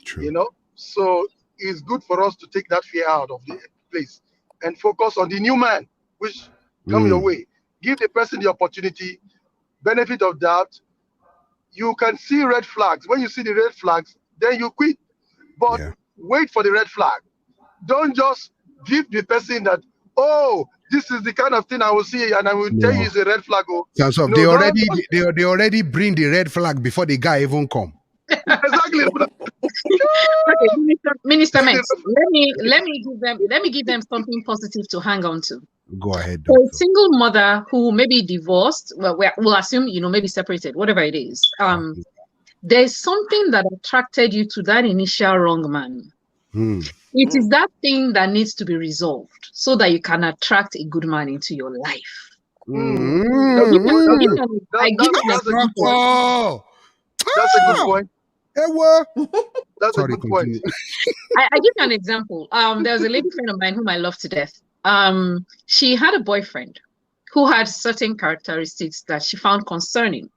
True. You know, so it's good for us to take that fear out of the place and focus on the new man, which come your way. Give the person the opportunity, benefit of doubt. You can see red flags. When you see the red flags, then you quit. But wait for the red flag. Don't just give the person that, oh, this is the kind of thing I will see, and I will tell you it's a red flag. Oh, so no, they already bring the red flag before the guy even come. Exactly. Okay, Minister Mex, let me give them something positive to hang on to. Go ahead. For a single mother who may be divorced, well, we'll assume, maybe separated, whatever it is. There's something that attracted you to that initial wrong man. It is that thing that needs to be resolved so that you can attract a good man into your life. That's a good point. That's a good point. I give you an example. There was a lady friend of mine whom I love to death. She had a boyfriend who had certain characteristics that she found concerning.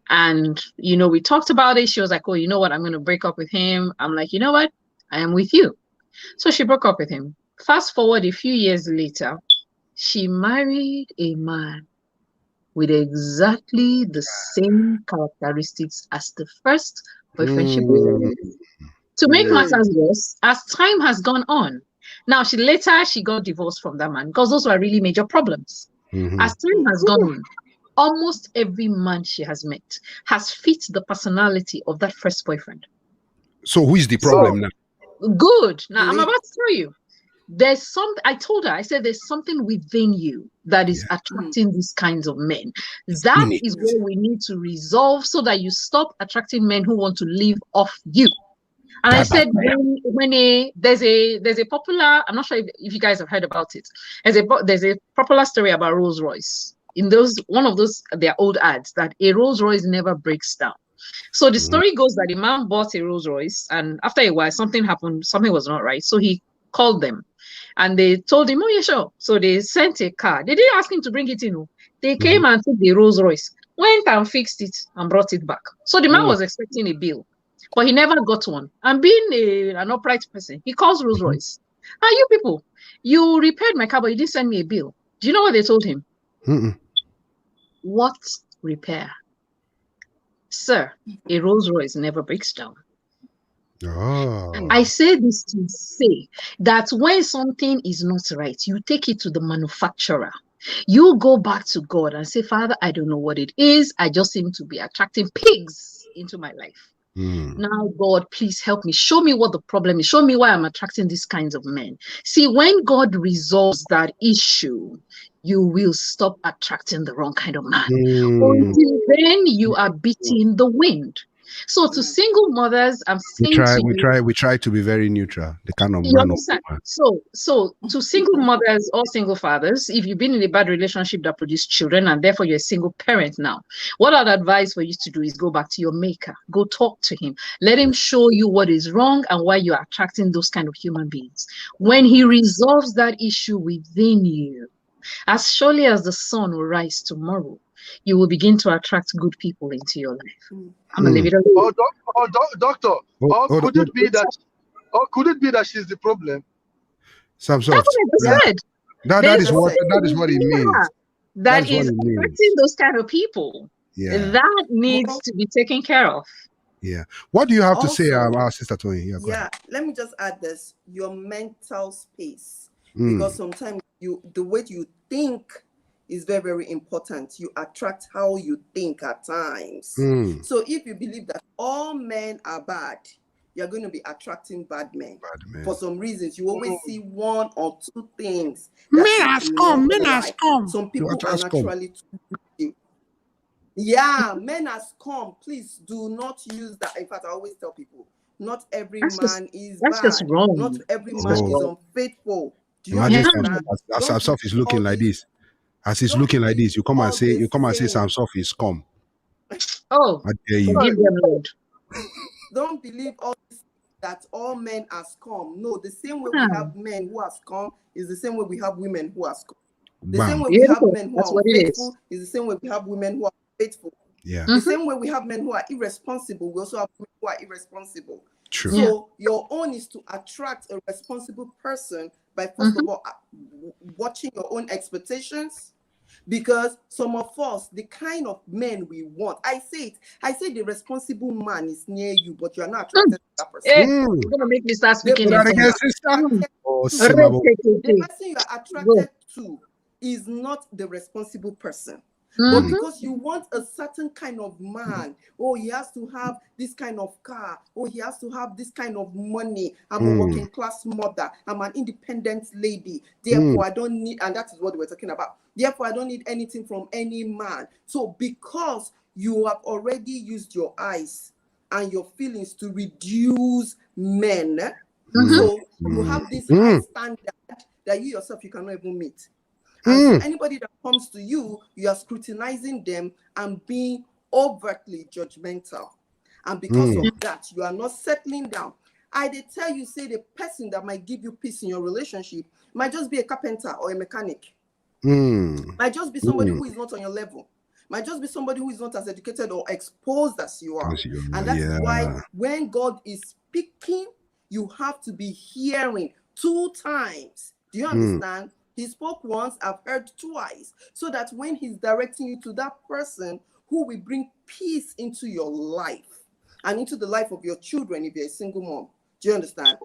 And, we talked about it. She was like, oh, you know what? I'm going to break up with him. I'm like, you know what? I am with you. So she broke up with him. Fast forward a few years later, she married a man with exactly the same characteristics as the first boyfriend she broke up with. To make matters worse, as time has gone on, now she got divorced from that man because those were really major problems. As time has gone on, almost every man she has met has fit the personality of that first boyfriend. So who is the problem now? Good. Now I'm about to tell you. I told her, I said, there's something within you that is attracting these kinds of men. That is what we need to resolve so that you stop attracting men who want to live off you. And I said, there's a popular, I'm not sure if you guys have heard about it. There's a popular story about Rolls Royce. In one of their old ads, that a Rolls Royce never breaks down. So the story goes that the man bought a Rolls Royce, and after a while, something happened, something was not right. So he called them and they told him, oh, yeah, sure. So they sent a car. They didn't ask him to bring it in. They came and took the Rolls Royce, went and fixed it and brought it back. So the man was expecting a bill, but he never got one. And being an upright person, he calls Rolls Royce. You people, you repaired my car, but you didn't send me a bill. Do you know what they told him? What repair? Sir, a Rolls Royce never breaks down. I say this to say that when something is not right, you take it to the manufacturer. You go back to God and say, Father, I don't know what it is. I just seem to be attracting pigs into my life. Now, God, please help me. Show me what the problem is. Show me why I'm attracting these kinds of men. See, when God resolves that issue, you will stop attracting the wrong kind of man. Until then, you are beating the wind. So to single mothers, I'm We saying to you, try to be very neutral. The kind of you man or understand? woman. So to single mothers or single fathers, if you've been in a bad relationship that produced children and therefore you're a single parent now, what I'd advise for you to do is go back to your maker, go talk to him, let him show you what is wrong and why you're attracting those kind of human beings. When he resolves that issue within you, as surely as the sun will rise tomorrow, you will begin to attract good people into your life. I'm gonna leave it alone. Doctor, or could it be that she's the problem? Some That's soft. what I said. That is what it Yeah, means. that That's what is it means. attracting those kind of people. Yeah. That needs to be taken care of. Yeah. What do you have to say, Also, our sister Tony? Yeah, go ahead. let me just add this: your mental space, because sometimes the way you think is very, very important. You attract how you think at times. So if you believe that all men are bad, you're going to be attracting bad men. For some reasons, you always see one or two things. Men has come. Some people are naturally too. Yeah, men has come. Please do not use that. In fact, I always tell people, not every man is bad. Just wrong. Not every man is unfaithful. Do you Imagine understand? Sam Soft is looking like this. As he's looking like this, you come and say Sam Soft is scum. Oh, I dare you. forgive them, Lord. Don't believe all this, that all men are scum. No, the same way we have men who are scum is the same way we have women who are scum. The same way we have men who are faithful is the same way we have women who are faithful. Yeah. The same way we have men who are irresponsible, we also have women who are irresponsible. True. So your own is to attract a responsible person by first of all watching your own expectations. Because some of us, the kind of men we want, I say the responsible man is near you, but you are not attracted to that person. Hey, you're gonna make me start speaking in The person you are attracted to is not the responsible person. But because you want a certain kind of man, oh, he has to have this kind of car, oh, he has to have this kind of money. I'm a working class mother, I'm an independent lady, therefore I don't need, and that is what we're talking about. Therefore, I don't need anything from any man. So because you have already used your eyes and your feelings to reduce men, so you have this high standard that you yourself you cannot even meet. And so anybody that comes to you, you are scrutinizing them and being overtly judgmental. And because of that, you are not settling down. I did tell you, say the person that might give you peace in your relationship might just be a carpenter or a mechanic. Might just be somebody who is not on your level. Might just be somebody who is not as educated or exposed as you are. And that's why when God is speaking, you have to be hearing 2 times. Do you understand? He spoke once, I've heard twice. So that when he's directing you to that person who will bring peace into your life and into the life of your children, if you're a single mom, do you understand?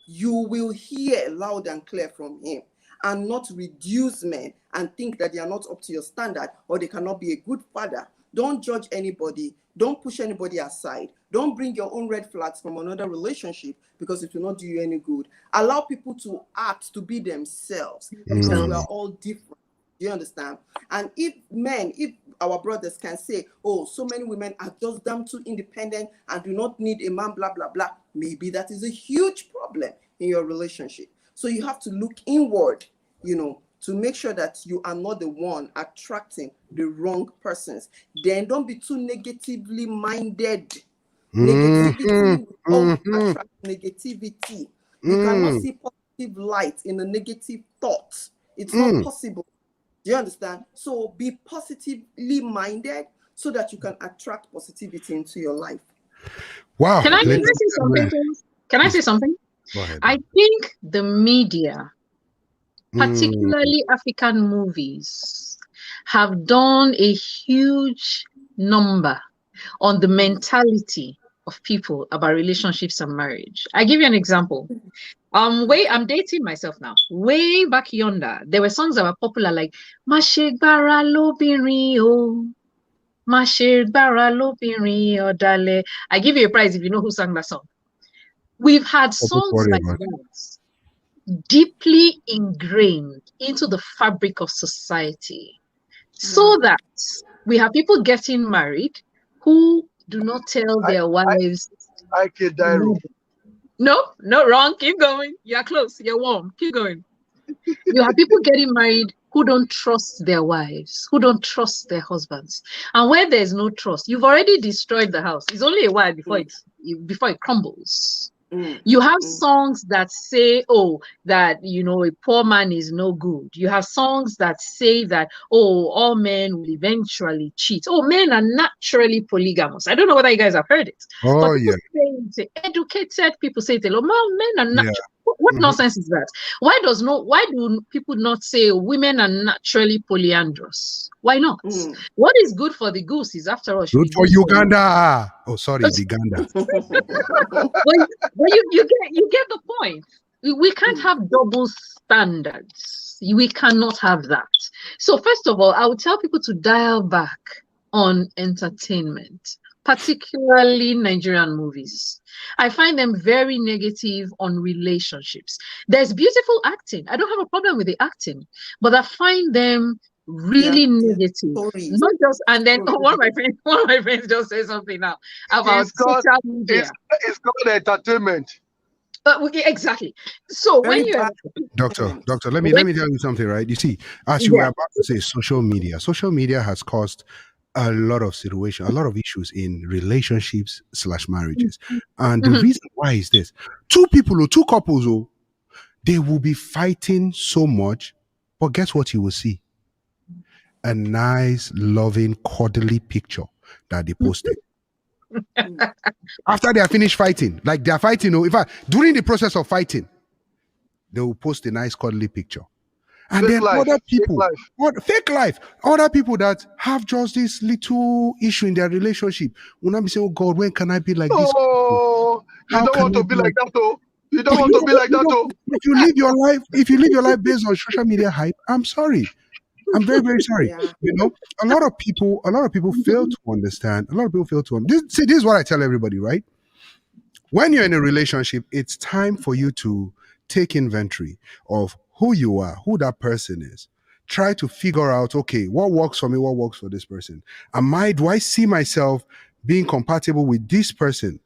You will hear loud and clear from him and not reduce men and think that they are not up to your standard or they cannot be a good father. Don't judge anybody. Don't push anybody aside. Don't bring your own red flags from another relationship because it will not do you any good. Allow people to act, to be themselves because we are all different. Do you understand? And if our brothers can say, oh, so many women are just damn too independent and do not need a man, blah, blah, blah, maybe that is a huge problem in your relationship. So you have to look inward, to make sure that you are not the one attracting the wrong persons. Then don't be too negatively minded. Negativity will always attract negativity. You cannot see positive light in a negative thought. It's not possible. Do you understand? So be positively minded so that you can attract positivity into your life. Wow. Can I say something? Can I say something? Go ahead. I think the media, particularly African movies, have done a huge number on the mentality of people about relationships and marriage. I give you an example. I'm dating myself now. Way back yonder, there were songs that were popular like Mashegbara lobinrin o, Mashegbara lobinrin odale. I give you a prize if you know who sang that song. We've had songs like that deeply ingrained into the fabric of society, so that we have people getting married who do not tell I, their wives. I Dairo. No, not wrong. Keep going. You're close. You're warm. Keep going. You have people getting married who don't trust their wives, who don't trust their husbands. And where there's no trust, you've already destroyed the house. It's only a while before it crumbles. You have songs that say, oh, that, you know, a poor man is no good. You have songs that say that, oh, all men will eventually cheat. Oh, men are naturally polygamous. I don't know whether you guys have heard it. Oh, But yeah. people say it, educated people say it a lot. Men are natural. Yeah. What nonsense is that? Why do people not say women are naturally polyandrous? Why not? What is good for the goose is, after all, should Good be for good Uganda. Oh, sorry, Uganda. Well, you get the point. We can't have double standards. We cannot have that. So first of all, I would tell people to dial back on entertainment, particularly Nigerian movies. I find them very negative on relationships. There's beautiful acting. I don't have a problem with the acting, but I find them really negative. Not just, and then one of my friends just said something now about social media. It's called entertainment. Exactly. So when you're Doctor, let me tell you something, right? You see, as you were about to say, social media has caused a lot of situation, a lot of issues in relationships / marriages. And the reason why is this: two couples, they will be fighting so much, but guess what you will see? A nice, loving, cuddly picture that they posted. After they are finished fighting, like they are fighting, in fact, during the process of fighting, they will post a nice cuddly picture. And then other people, fake life, other people that have just this little issue in their relationship will not be saying, oh God, when can I be like this? Oh, you don't want to be like that, though. You don't want to be like that, though. If you live your life based on social media hype, I'm sorry. I'm very, very sorry. You know, a lot of people fail to understand. This is what I tell everybody, right? When you're in a relationship, it's time for you to take inventory of who you are, who that person is. Try to figure out, okay, what works for me, what works for this person. Do I see myself being compatible with this person?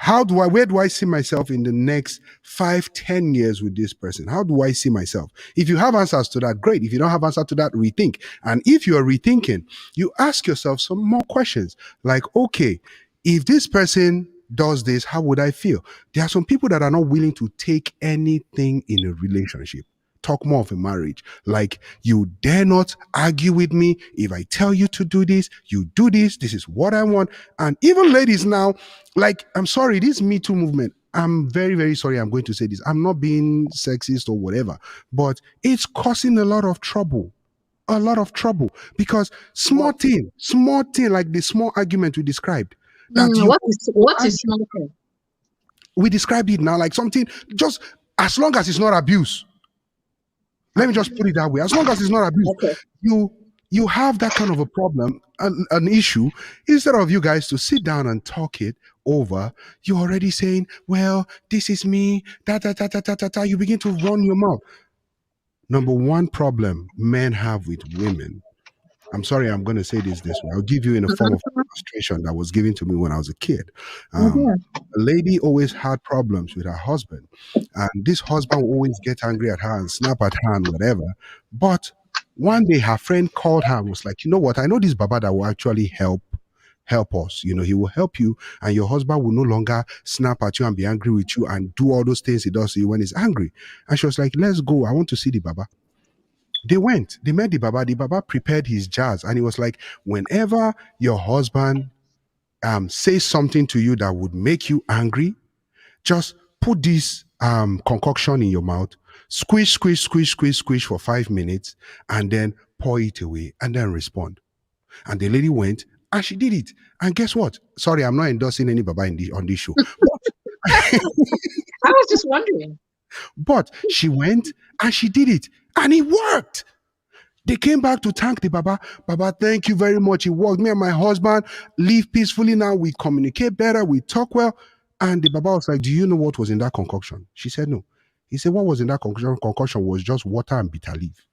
Where do I see myself in the next 5-10 years with this person? How do I see myself? If you have answers to that, great. If you don't have answers to that, rethink. And if you are rethinking, you ask yourself some more questions like, okay, if this person does this, how would I feel? There are some people that are not willing to take anything in a relationship. Talk more of a marriage. Like, you dare not argue with me. If I tell you to do this, you do this. This is what I want. And even ladies now, like, I'm sorry, this Me Too movement, I'm very, very sorry I'm going to say this. I'm not being sexist or whatever, but it's causing a lot of trouble. Because small thing, like the small argument we described. What is small thing? We described it now like something, just as long as it's not abuse. Let me just put it that way. As long as it's not abuse, you have that kind of a problem, an issue. Instead of you guys to sit down and talk it over, you're already saying, well, this is me, you begin to run your mouth. Number one problem men have with women, I'm sorry, I'm going to say this way. I'll give you in a form of illustration that was given to me when I was a kid. A lady always had problems with her husband. And this husband would always get angry at her and snap at her and whatever. But one day her friend called her and was like, you know what? I know this Baba that will actually help us. You know, he will help you and your husband will no longer snap at you and be angry with you and do all those things he does to you when he's angry. And she was like, let's go. I want to see the Baba. They went, they met the Baba prepared his jars and he was like, whenever your husband says something to you that would make you angry, just put this concoction in your mouth, squish for 5 minutes and then pour it away and then respond. And the lady went and she did it. And guess what? Sorry, I'm not endorsing any Baba on this show. I was just wondering. But she went and she did it. And it worked. They came back to thank the Baba. Baba, thank you very much. It worked. Me and my husband live peacefully now. We communicate better. We talk well. And the Baba was like, do you know what was in that concoction? She said, no. He said, what was in that concoction was just water and bitter leaf.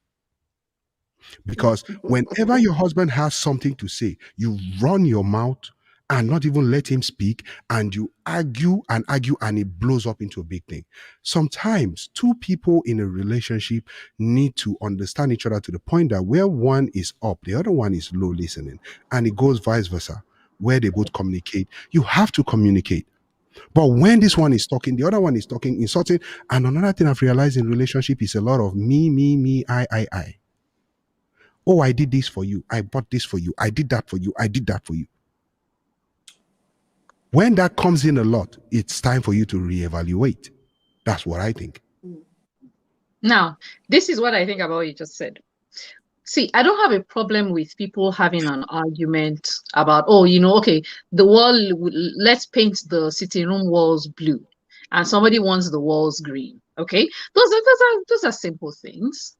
Because whenever your husband has something to say, you run your mouth and not even let him speak, and you argue and argue, and it blows up into a big thing. Sometimes two people in a relationship need to understand each other to the point that where one is up, the other one is low listening, and it goes vice versa, where they both communicate. You have to communicate. But when this one is talking, the other one is talking, insulting. And another thing I've realized in relationship is a lot of me, I. Oh, I did this for you. I bought this for you. I did that for you. I did that for you. When that comes in a lot, it's time for you to reevaluate. That's what I think. Now, this is what I think about what you just said. See, I don't have a problem with people having an argument about, oh, okay, the wall, let's paint the sitting room walls blue, and somebody wants the walls green. Okay, those are simple things.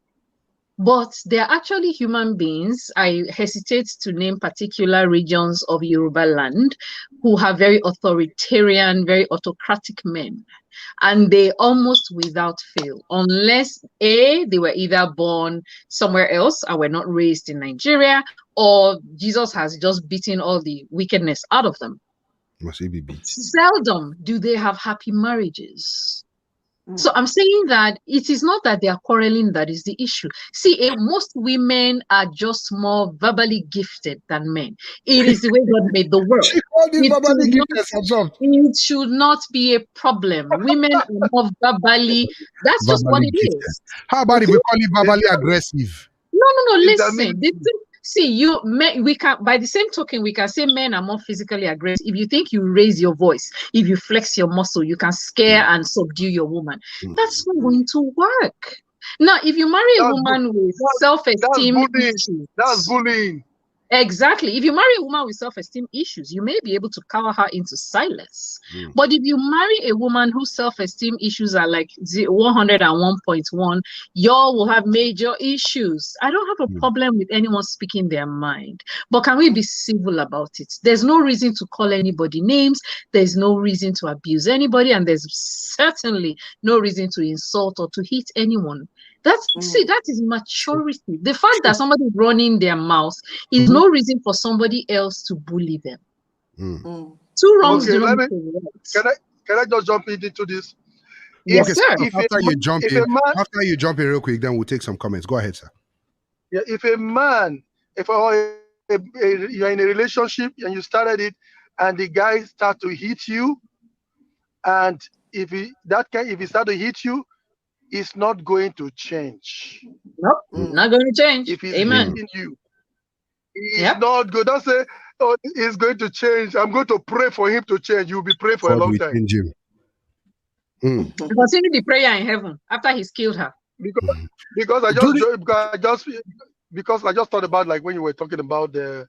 But they're actually human beings. I hesitate to name particular regions of Yoruba land who have very authoritarian, very autocratic men. And they almost without fail, unless A, they were either born somewhere else and were not raised in Nigeria, or Jesus has just beaten all the wickedness out of them. Must he be beat? Seldom do they have happy marriages. So I'm saying that it is not that they are quarreling that is the issue. See, most women are just more verbally gifted than men. It is the way God made the world. It should not be a problem. Women are more verbally, that's just what it is. How about if we call it verbally aggressive? No, listen. See, we can, by the same token, we can say men are more physically aggressive. If you think you raise your voice, if you flex your muscle, you can scare and subdue your woman. That's not going to work. Now, if you marry a woman with self-esteem issues, that's bullying. Exactly. If you marry a woman with self-esteem issues, you may be able to cower her into silence. But if you marry a woman whose self-esteem issues are like 101.1, y'all will have major issues. I don't have a problem with anyone speaking their mind. But can we be civil about it? There's no reason to call anybody names. There's no reason to abuse anybody. And there's certainly no reason to insult or to hit anyone. See, that is maturity. The fact that somebody is running their mouth is no reason for somebody else to bully them. Two wrongs do not make a right. Can I just jump into this? Yes, sir. After you jump in real quick, then we'll take some comments. Go ahead, sir. Yeah, if you're in a relationship and you started it, and the guy start to hit you, and if he start to hit you, it's not going to change. Nope, not going to change. If he's Amen. hitting you, it's not good. Don't say, oh, it's going to change. I'm going to pray for him to change. You'll be praying for a long time. Change him. Continue the prayer in heaven after he's killed her. Because I just thought about, like, when you were talking about the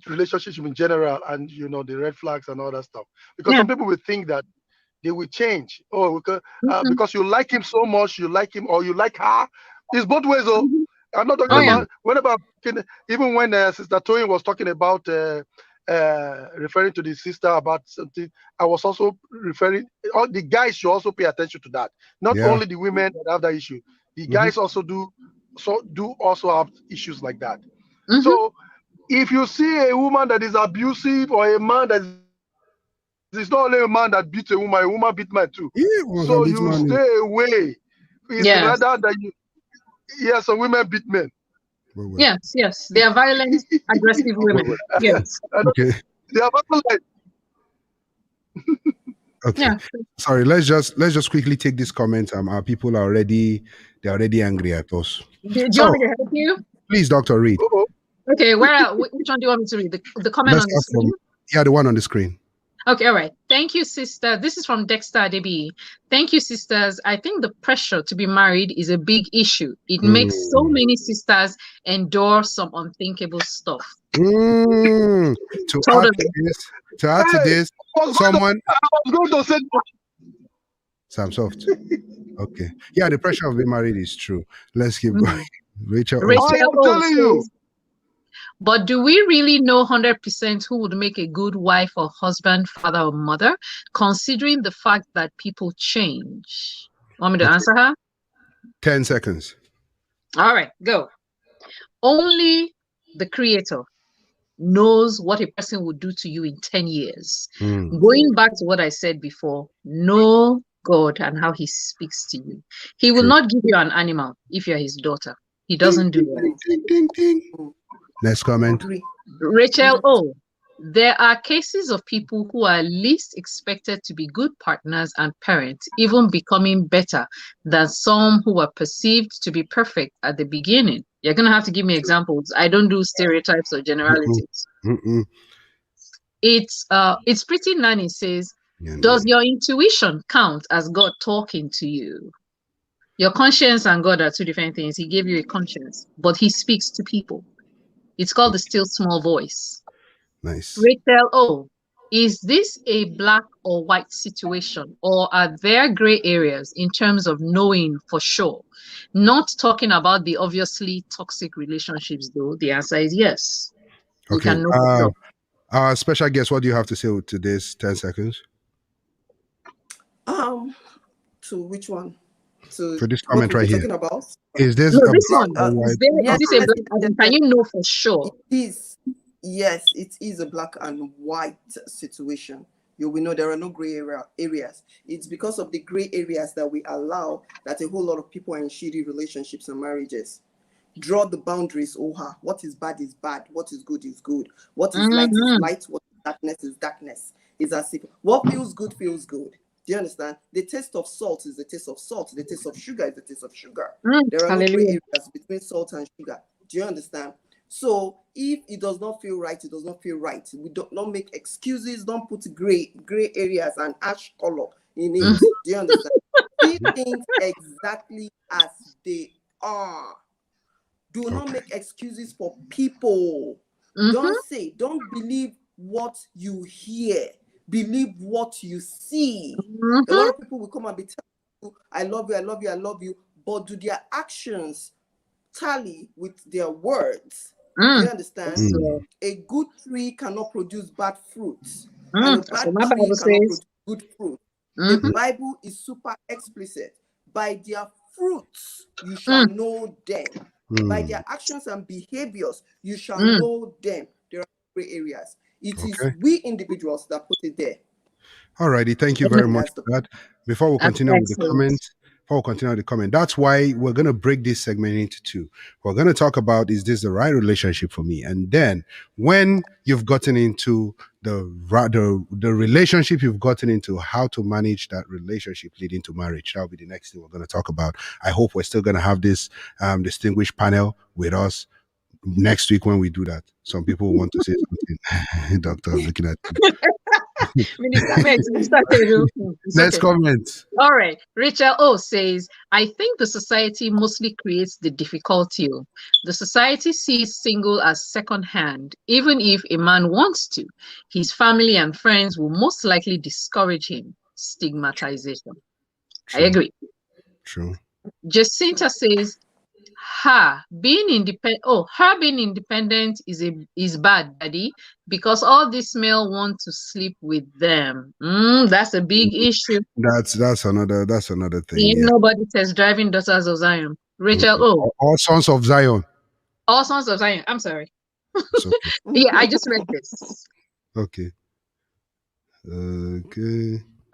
relationship in general, and the red flags and all that stuff. Because some people will think that they will change. Because you like him so much, you like him or you like her. It's both ways. I'm not talking about even when Sister Toyin was talking about referring to the sister about something, I was also referring. All the guys should also pay attention to that. Not only the women that have that issue. The guys also do have issues like that. So if you see a woman that is abusive, or a man that it's not only a man that beats a woman beat man too. So you stay away. It's rather that some women beat men. Yes. They are violent, aggressive women. Yes. Okay. They are violent. Okay. Yeah. Sorry, let's just quickly take this comment. Our people are already angry at us. Do you want me to help you? Please, Doctor, read. Okay, which one do you want me to read? The comment on the screen? The one on the screen. Okay, all right. Thank you, sister. This is from Dexter Adebi. Thank you, sisters. I think the pressure to be married is a big issue. It makes so many sisters endure some unthinkable stuff. To add to this, someone. I was going to say Sam Soft. Okay. Yeah, the pressure of being married is true. Let's keep going. Rachel, I am telling you. But do we really know 100% who would make a good wife or husband, father or mother, considering the fact that people change? Want me to answer her? 10 seconds. All right, go. Only the Creator, knows what a person would do to you in 10 years. Mm. Going back to what I said before, know God and how he speaks to you. He will True. not give you an animal if you're his daughter. He doesn't do that. Ding, ding, ding. Next comment. Agree. Rachel O. There are cases of people who are least expected to be good partners and parents, even becoming better than some who were perceived to be perfect at the beginning. You're going to have to give me examples. I don't do stereotypes or generalities. Mm-mm. It's Pretty Nanny says, Yeah, does no. your intuition count as God talking to you? Your conscience and God are two different things. He gave you a conscience, but he speaks to people. It's called the still small voice. Nice. Rachel O, is this a black or white situation, or are there gray areas in terms of knowing for sure? Not talking about the obviously toxic relationships, though. The answer is yes. You Okay. can know for sure. Our special guest, what do you have to say to this 10 seconds? To which one? To For this what comment we've right been here. talking about? Is this No, a this black one. or white? Is this a black? As in, can you know for sure? It is. Yes, it is a black and white situation. You will know there are no gray areas. It's because of the gray areas that we allow that a whole lot of people are in shitty relationships and marriages. Draw the boundaries, Oha. What is bad is bad. What is good is good. What is light is light. What is darkness is darkness. It's as if what feels good feels good. Do you understand? The taste of salt is the taste of salt. The taste of sugar is the taste of sugar. There are no gray areas between salt and sugar. Do you understand? So if it does not feel right, it does not feel right. We don't not make excuses. Don't put gray areas and ash color in it. Do you understand? See things exactly as they are. Do not make excuses for people. Don't believe what you hear. Believe what you see. A lot of people will come and be telling you, I love you, I love you, I love you. But do their actions tally with their words? Do you understand? A good tree cannot produce bad fruits. And a bad tree cannot produce good fruit. The Bible is super explicit. By their fruits, you shall know them. By their actions and behaviors, you shall know them. There are gray areas. It is we individuals that put it there. Alrighty, thank you very much for that. Before we continue with the comment, that's why we're going to break this segment into two. We're going to talk about, is this the right relationship for me? And then when you've gotten into the relationship you've gotten into, how to manage that relationship leading to marriage. That'll be the next thing we're going to talk about. I hope we're still going to have this distinguished panel with us next week when we do that. Some people want to say something. Doctor, I'm looking at you. Minister Mex, Let's comment. All right. Rachel O says, I think the society mostly creates the difficulty. The society sees single as second hand. Even if a man wants to, his family and friends will most likely discourage him. Stigmatization. True. I agree. True. Jacinta says, her being independent is bad, daddy, because all these male want to sleep with them. That's a big issue. That's another thing. Ain't nobody says driving daughters of Zion. Rachel all sons of Zion. All sons of Zion. I'm sorry. Okay. Yeah, I just read this. Okay.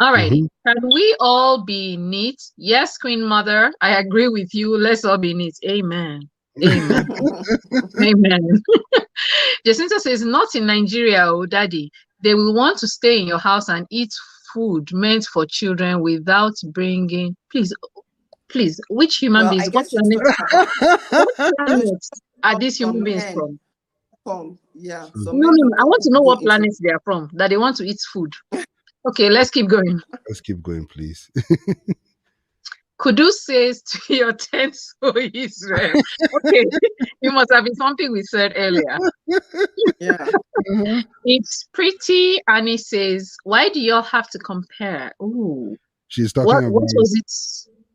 All right. Can we all be neat? Yes, Queen Mother. I agree with you. Let's all be neat. Amen. Amen. Amen. Jacinta says, not in Nigeria, oh daddy. They will want to stay in your house and eat food meant for children without bringing. Please, which human beings? What planet are these human beings from? Yeah. No, I want to know what planets they are from, that they want to eat food. Okay, let's keep going. Let's keep going, please. Kudu says to your tents, O Israel. Okay, it must have been something we said earlier. Yeah. It's Pretty. Annie says, why do y'all have to compare? Ooh. She's talking about... What was it?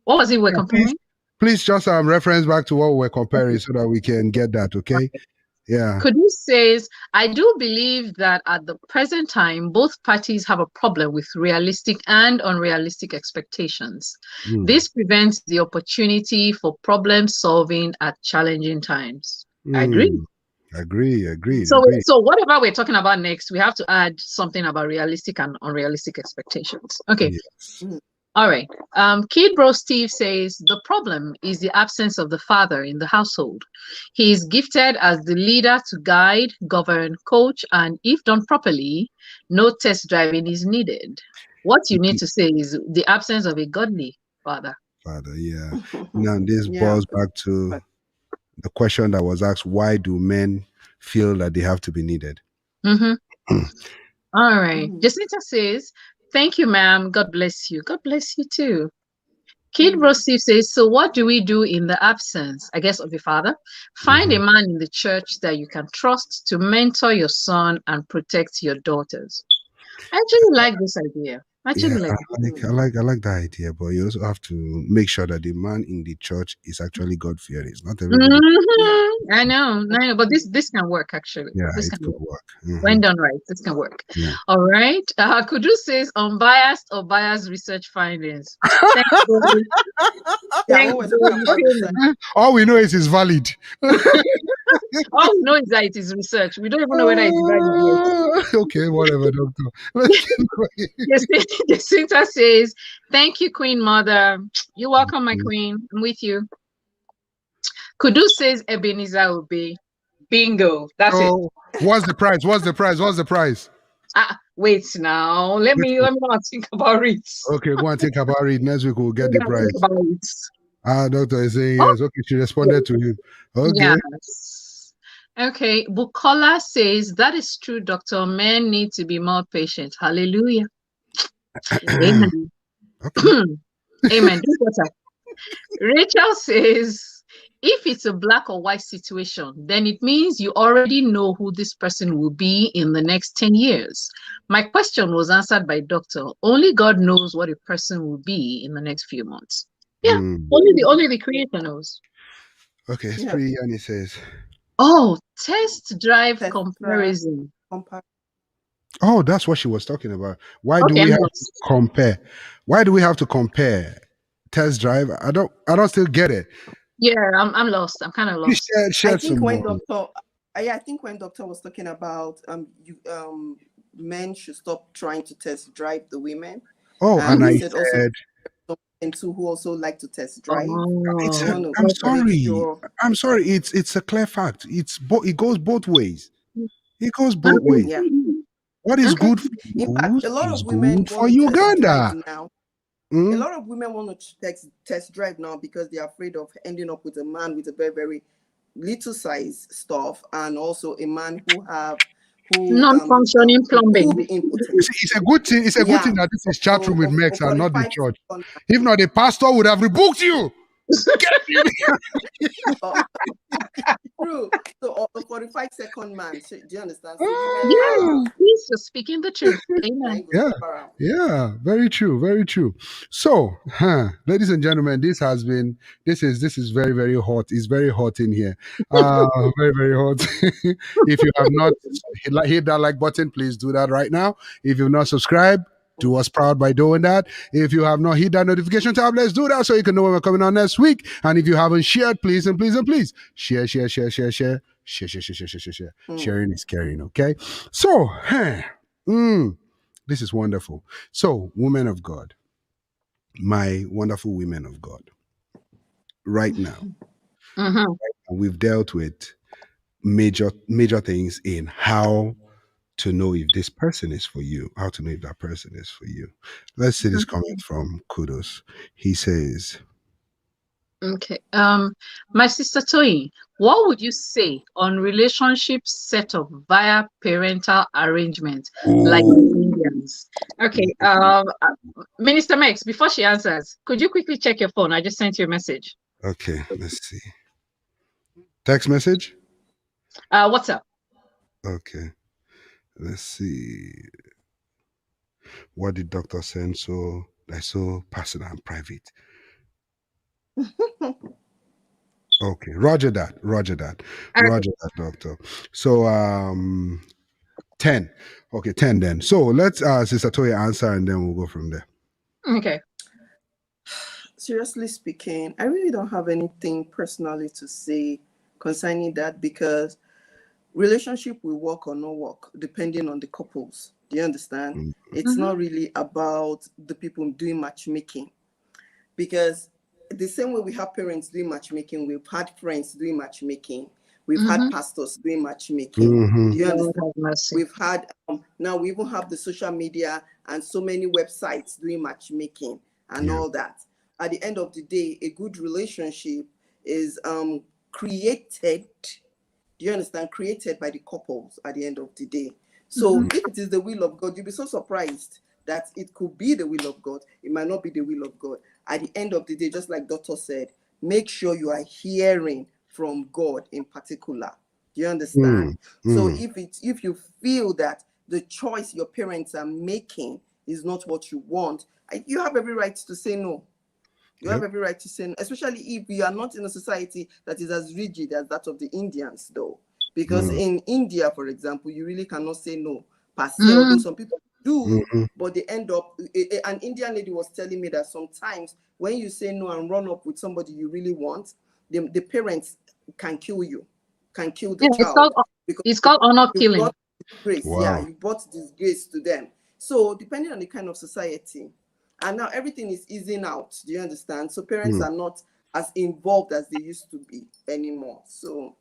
What was it we're comparing? Please just reference back to what we're comparing so that we can get that, okay? Yeah. Kudu says, I do believe that at the present time, both parties have a problem with realistic and unrealistic expectations. This prevents the opportunity for problem solving at challenging times. I agree. Agreed. So whatever we're talking about next, we have to add something about realistic and unrealistic expectations. Okay. Yes. All right. Kid Bro Steve says the problem is the absence of the father in the household. He is gifted as the leader to guide, govern, coach, and if done properly, no test driving is needed. What you need to say is the absence of a godly father. Father, yeah. Now this Yeah. boils back to the question that was asked: why do men feel that they have to be needed? Mm-hmm. All right. Jacinta says, thank you, ma'am. God bless you. God bless you too. Kid Bro Steve says, so what do we do in the absence, I guess, of your father? Find a man in the church that you can trust to mentor your son and protect your daughters. I actually like this idea. Yeah, Actually like I like that idea, but you also have to make sure that the man in the church is actually God fearing. It's not everybody. I know, but this can work actually. Yeah, This it can could work. work. When done right, this can work. Yeah. All right. Kudu says unbiased or biased research findings. Thanks, David. Yeah, Thanks, when we're talking about research. All we know is it's valid. All we know is that it is research. We don't even know whether it's valid yet. Okay, whatever, doctor. Let's keep going. Jacinta says, thank you, Queen Mother. You're welcome, my queen. I'm with you. Kudu says Ebenezer Obey. Bingo. That's it. So, what's the price? What's the price? Wait now. Let me not think about it. Okay, go and think about it. Next week we'll get the price. Think about it. Doctor is saying yes. Okay, she responded to him. Okay. Yes. Okay. Bukola says that is true, doctor. Men need to be more patient. Hallelujah. Amen. Okay. Amen. Drink water. Rachel says, if it's a black or white situation, then it means you already know who this person will be in the next 10 years. My question was answered by doctor. Only God knows what a person will be in the next few months. Yeah, only the creator knows. Okay, Spree Yanni says. Oh, test drive comparison. Oh, that's what she was talking about. Why do we have to compare? Why do we have to compare test drive? I don't still get it. Yeah, I'm lost. I'm kind of lost. I think when doctor was talking about men should stop trying to test drive the women. Oh, and I said also into who also like to test drive. I'm sorry. It's a clear fact. It goes both ways. It goes both ways. Yeah. What is good for you? In fact, a lot of women for Uganda now. A lot of women want to test drive now because they are afraid of ending up with a man with a very, very little size stuff, and also a man who non-functioning plumbing. It's a good thing. It's a good thing that this is chat room with Mex and not the church. If not, the pastor would have rebuked you. True. So a 45-second man. Do you understand? Yeah, he's just speaking the truth. Amen. Yeah. Very true. So, ladies and gentlemen, this is very, very hot. It's very hot in here. Very, very hot. If you have not hit that like button, please do that right now. If you've not subscribed, do us proud by doing that. If you have not hit that notification tab, let's do that so you can know when we're coming on next week. And if you haven't shared, please share. Sharing is caring, okay? So, this is wonderful. So, women of God, my wonderful women of God, right now, we've dealt with major things in how to know if this person is for you, how to know if that person is for you. Let's see this comment from Kudos. He says, okay, my sister Toyin, what would you say on relationships set up via parental arrangement like the Indians? Okay, Minister Mex, before she answers, could you quickly check your phone? I just sent you a message. Okay, let's see. Text message? What's up? Okay. Let's see. What did doctor send? So that's so personal and private. Okay, Roger that, doctor. So 10. Okay, 10 then. So let's Sister Toya answer and then we'll go from there. Okay. Seriously speaking, I really don't have anything personally to say concerning that, because relationship will work or not work depending on the couples. Do you understand? Mm. It's not really about the people doing matchmaking, because the same way we have parents doing matchmaking, we've had friends doing matchmaking, we've had pastors doing matchmaking. Mhm. Do you Lord understand? have mercy. We've had now we even have the social media and so many websites doing matchmaking and Yeah. all that. At the end of the day, a good relationship is created. Do you understand? Created by the couples at the end of the day. So if it is the will of God, you'll be so surprised that it could be the will of God. It might not be the will of God. At the end of the day, just like Doctor said, make sure you are hearing from God in particular. Do you understand? So if you feel that the choice your parents are making is not what you want, you have every right to say no. You have every right to say no, especially if you are not in a society that is as rigid as that of the Indians, though. Because in India, for example, you really cannot say no per se, although some people do, but they end up. An Indian lady was telling me that sometimes when you say no and run up with somebody you really want, the parents can kill you, can kill the Yeah, child, because it's called honor you killing. brought disgrace. Wow. Yeah, you brought disgrace to them. So depending on the kind of society, and now everything is easing out. Do you understand? So parents are not as involved as they used to be anymore. So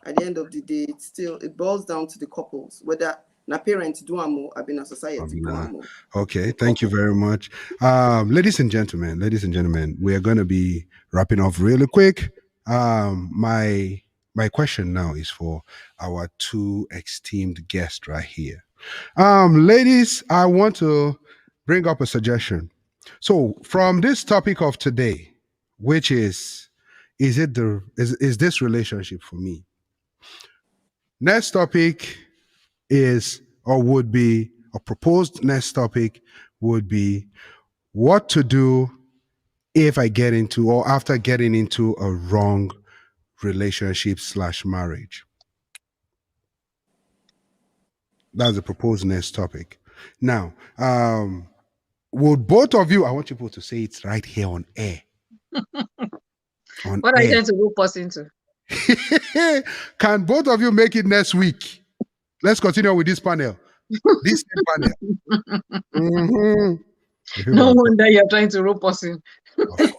at the end of the day, it boils down to the couples, whether na parents do amo, I've been a society do amo. Okay, thank you very much. Ladies and gentlemen, we are going to be wrapping up really quick. My question now is for our two esteemed guests right here. Ladies, I want to bring up a suggestion. So from this topic of today, which is this relationship for me? Next topic is, or would be, a proposed next topic would be what to do if I get into, or after getting into, a wrong relationship / marriage. That's the proposed next topic. Now, would both of you, I want you both to say it right here on air. On What are you air. trying to rope us into? Can both of you make it next week? Let's continue with this panel. This same panel. Mhm. No wonder you're trying to rope us in. Of course.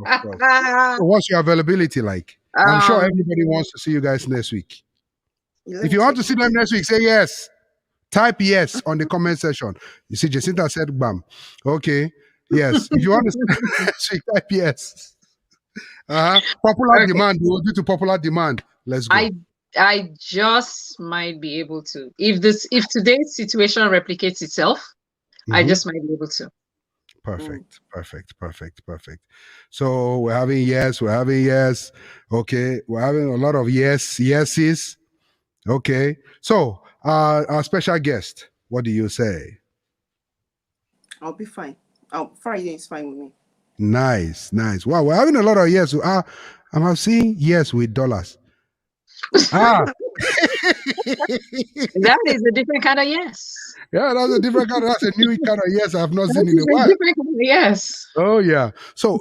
Of course. So what's your availability like? I'm sure everybody wants to see you guys next week. If you want to see them next week, say yes. Type yes on the comment section. You see, Jacinta said bam. Okay. Yes. If you want to see them next week, type yes. Popular demand. We'll do to popular demand. Let's go. I just might be able to. If today's situation replicates itself, I just might be able to. Perfect. So we're having yes. Okay. We're having a lot of yeses. Okay. So our special guest, what do you say? I'll be fine. Friday is fine with me. Nice. Wow, we're having a lot of yes. I'm seeing yes with dollars. That is a different kind of yes. Yeah, that's a different kind. That's a new kind of yes I've not seen in a while. Different kind of yes. Oh yeah. So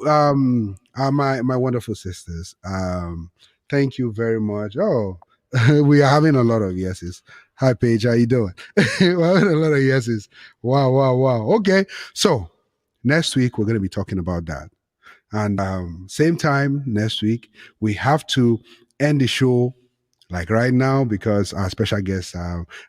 my wonderful sisters, thank you very much. Oh, we are having a lot of yeses. Hi Paige, how you doing? We're having a lot of yeses. Wow. Okay. So next week we're gonna be talking about that. And same time next week, we have to end the show like right now because our special guest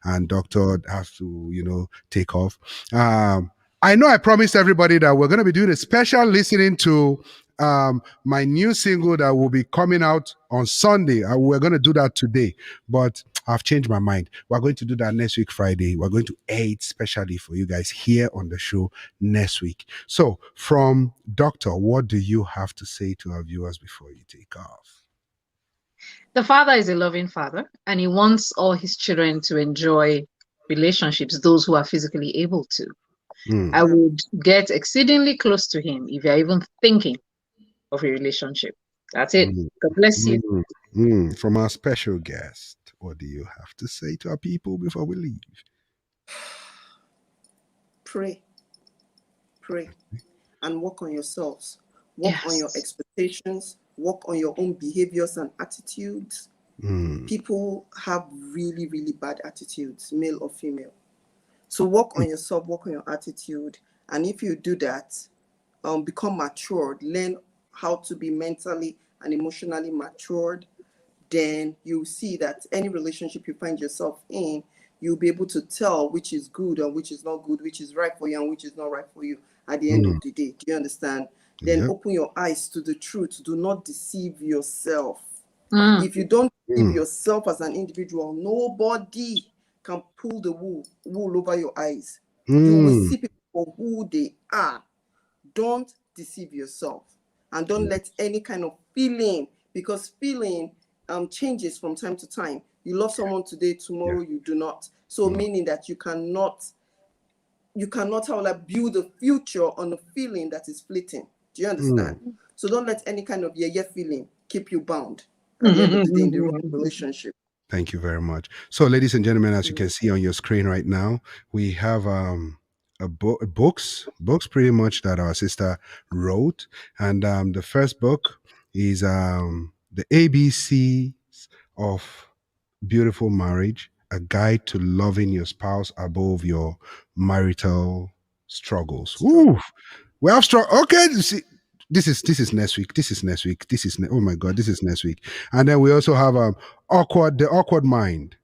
and doctor has to, take off. I know I promised everybody that we're going to be doing a special listening to my new single that will be coming out on Sunday. We're going to do that today, but I've changed my mind. We're going to do that next week, Friday. We're going to air it specially for you guys here on the show next week. So from Doctor, what do you have to say to our viewers before you take off? The Father is a loving Father, and He wants all His children to enjoy relationships, those who are physically able to. I would get exceedingly close to Him if you're even thinking of a relationship. That's it. God bless you. From our special guest, what do you have to say to our people before we leave? Pray and work on yourselves. Work on your expectations. Work on your own behaviors and attitudes. Mm. People have really, really bad attitudes, male or female. So work on yourself, work on your attitude. And if you do that, become matured, learn how to be mentally and emotionally matured, then you'll see that any relationship you find yourself in, you'll be able to tell which is good and which is not good, which is right for you and which is not right for you at the end of the day. Do you understand? Then Yep. open your eyes to the truth. Do not deceive yourself. Mm. If you don't deceive yourself as an individual, nobody can pull the wool over your eyes. You will see people for who they are. Don't deceive yourself, and don't let any kind of feeling, because feeling changes from time to time. You love someone today, tomorrow you do not. So meaning that you cannot build a future on a feeling that is fleeting. Do you understand? So don't let any kind of feeling keep you bound at the end of the day in the relationship. Thank you very much. So, ladies and gentlemen, as you can see on your screen right now, we have books pretty much that our sister wrote, and the first book is the ABCs of Beautiful Marriage: A Guide to Loving Your Spouse Above Your Marital Struggles. Ooh, we have strong. Okay, see, this is next week. This is next week. Oh my god, this is next week. And then we also have the awkward mind,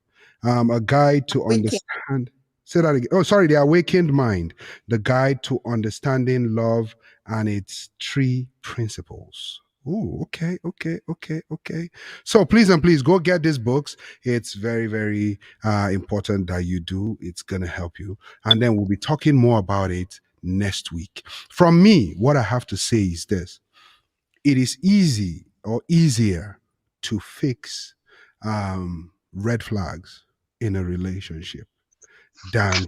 a guide to understand. Say that again. Oh, sorry, the awakened mind, the guide to understanding love and its three principles. Oh, okay. So please go get these books. It's very, very important that you do. It's gonna help you, and then we'll be talking more about it next week. From me, what I have to say is this: it is easy or easier to fix red flags in a relationship than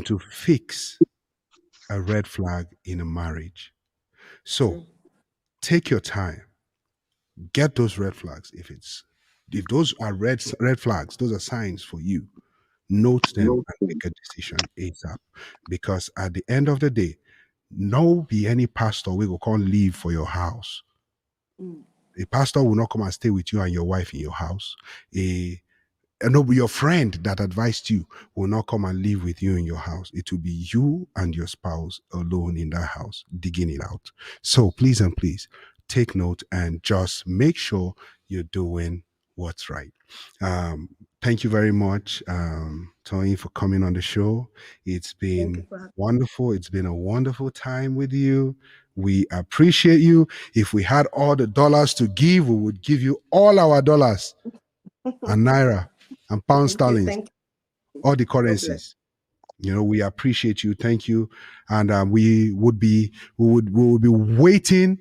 to fix a red flag in a marriage. So take your time, get those red flags. If those are red flags, those are signs for you. Note them and make a decision ASAP. Because at the end of the day, no be any pastor will come leave for your house. A pastor will not come and stay with you and your wife in your house. Your friend that advised you will not come and live with you in your house. It will be you and your spouse alone in that house, digging it out. So please take note and just make sure you're doing what's right. Thank you very much, Tony, for coming on the show. It's been wonderful. It's been a wonderful time with you. We appreciate you. If we had all the dollars to give, we would give you all our dollars and naira and pound sterling, all the currencies. We appreciate you. Thank you. And we would be waiting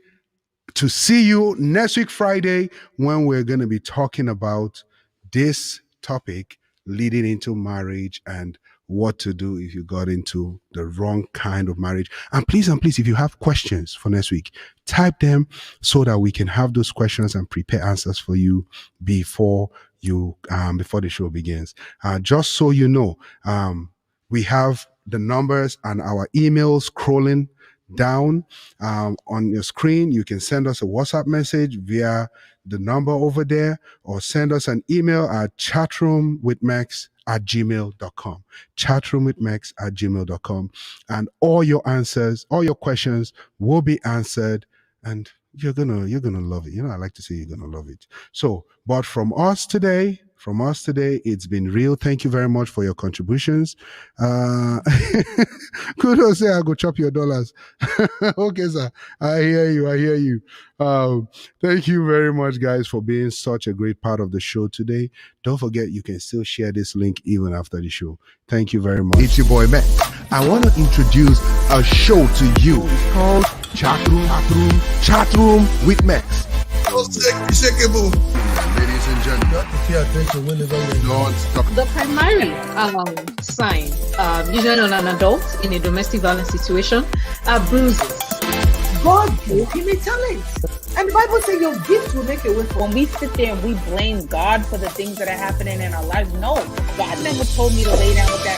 to see you next week, Friday, when we're going to be talking about this topic leading into marriage and what to do if you got into the wrong kind of marriage. And please, if you have questions for next week, type them so that we can have those questions and prepare answers for you before the show begins. Just so you know, we have the numbers and our emails scrolling down on your screen. You can send us a WhatsApp message via the number over there, or send us an email at chatroomwithmex@gmail.com. chatroomwithmex@gmail.com. And all your questions will be answered, and you're gonna love it. I like to say you're gonna love it. So, but from us today, it's been real. Thank you very much for your contributions. Kudos, say I go chop your dollars. Okay, sir. I hear you. Thank you very much, guys, for being such a great part of the show today. Don't forget, you can still share this link even after the show. Thank you very much. It's your boy Max. I want to introduce a show to you. It's called Chatroom with Mex. Ladies and gentlemen, don't stop. The primary sign, usually on an adult in a domestic violence situation, are bruises. God gave him a talent. And the Bible says your gift will make a way for When we sit there and we blame God for the things that are happening in our lives, no, God never told me to lay down with that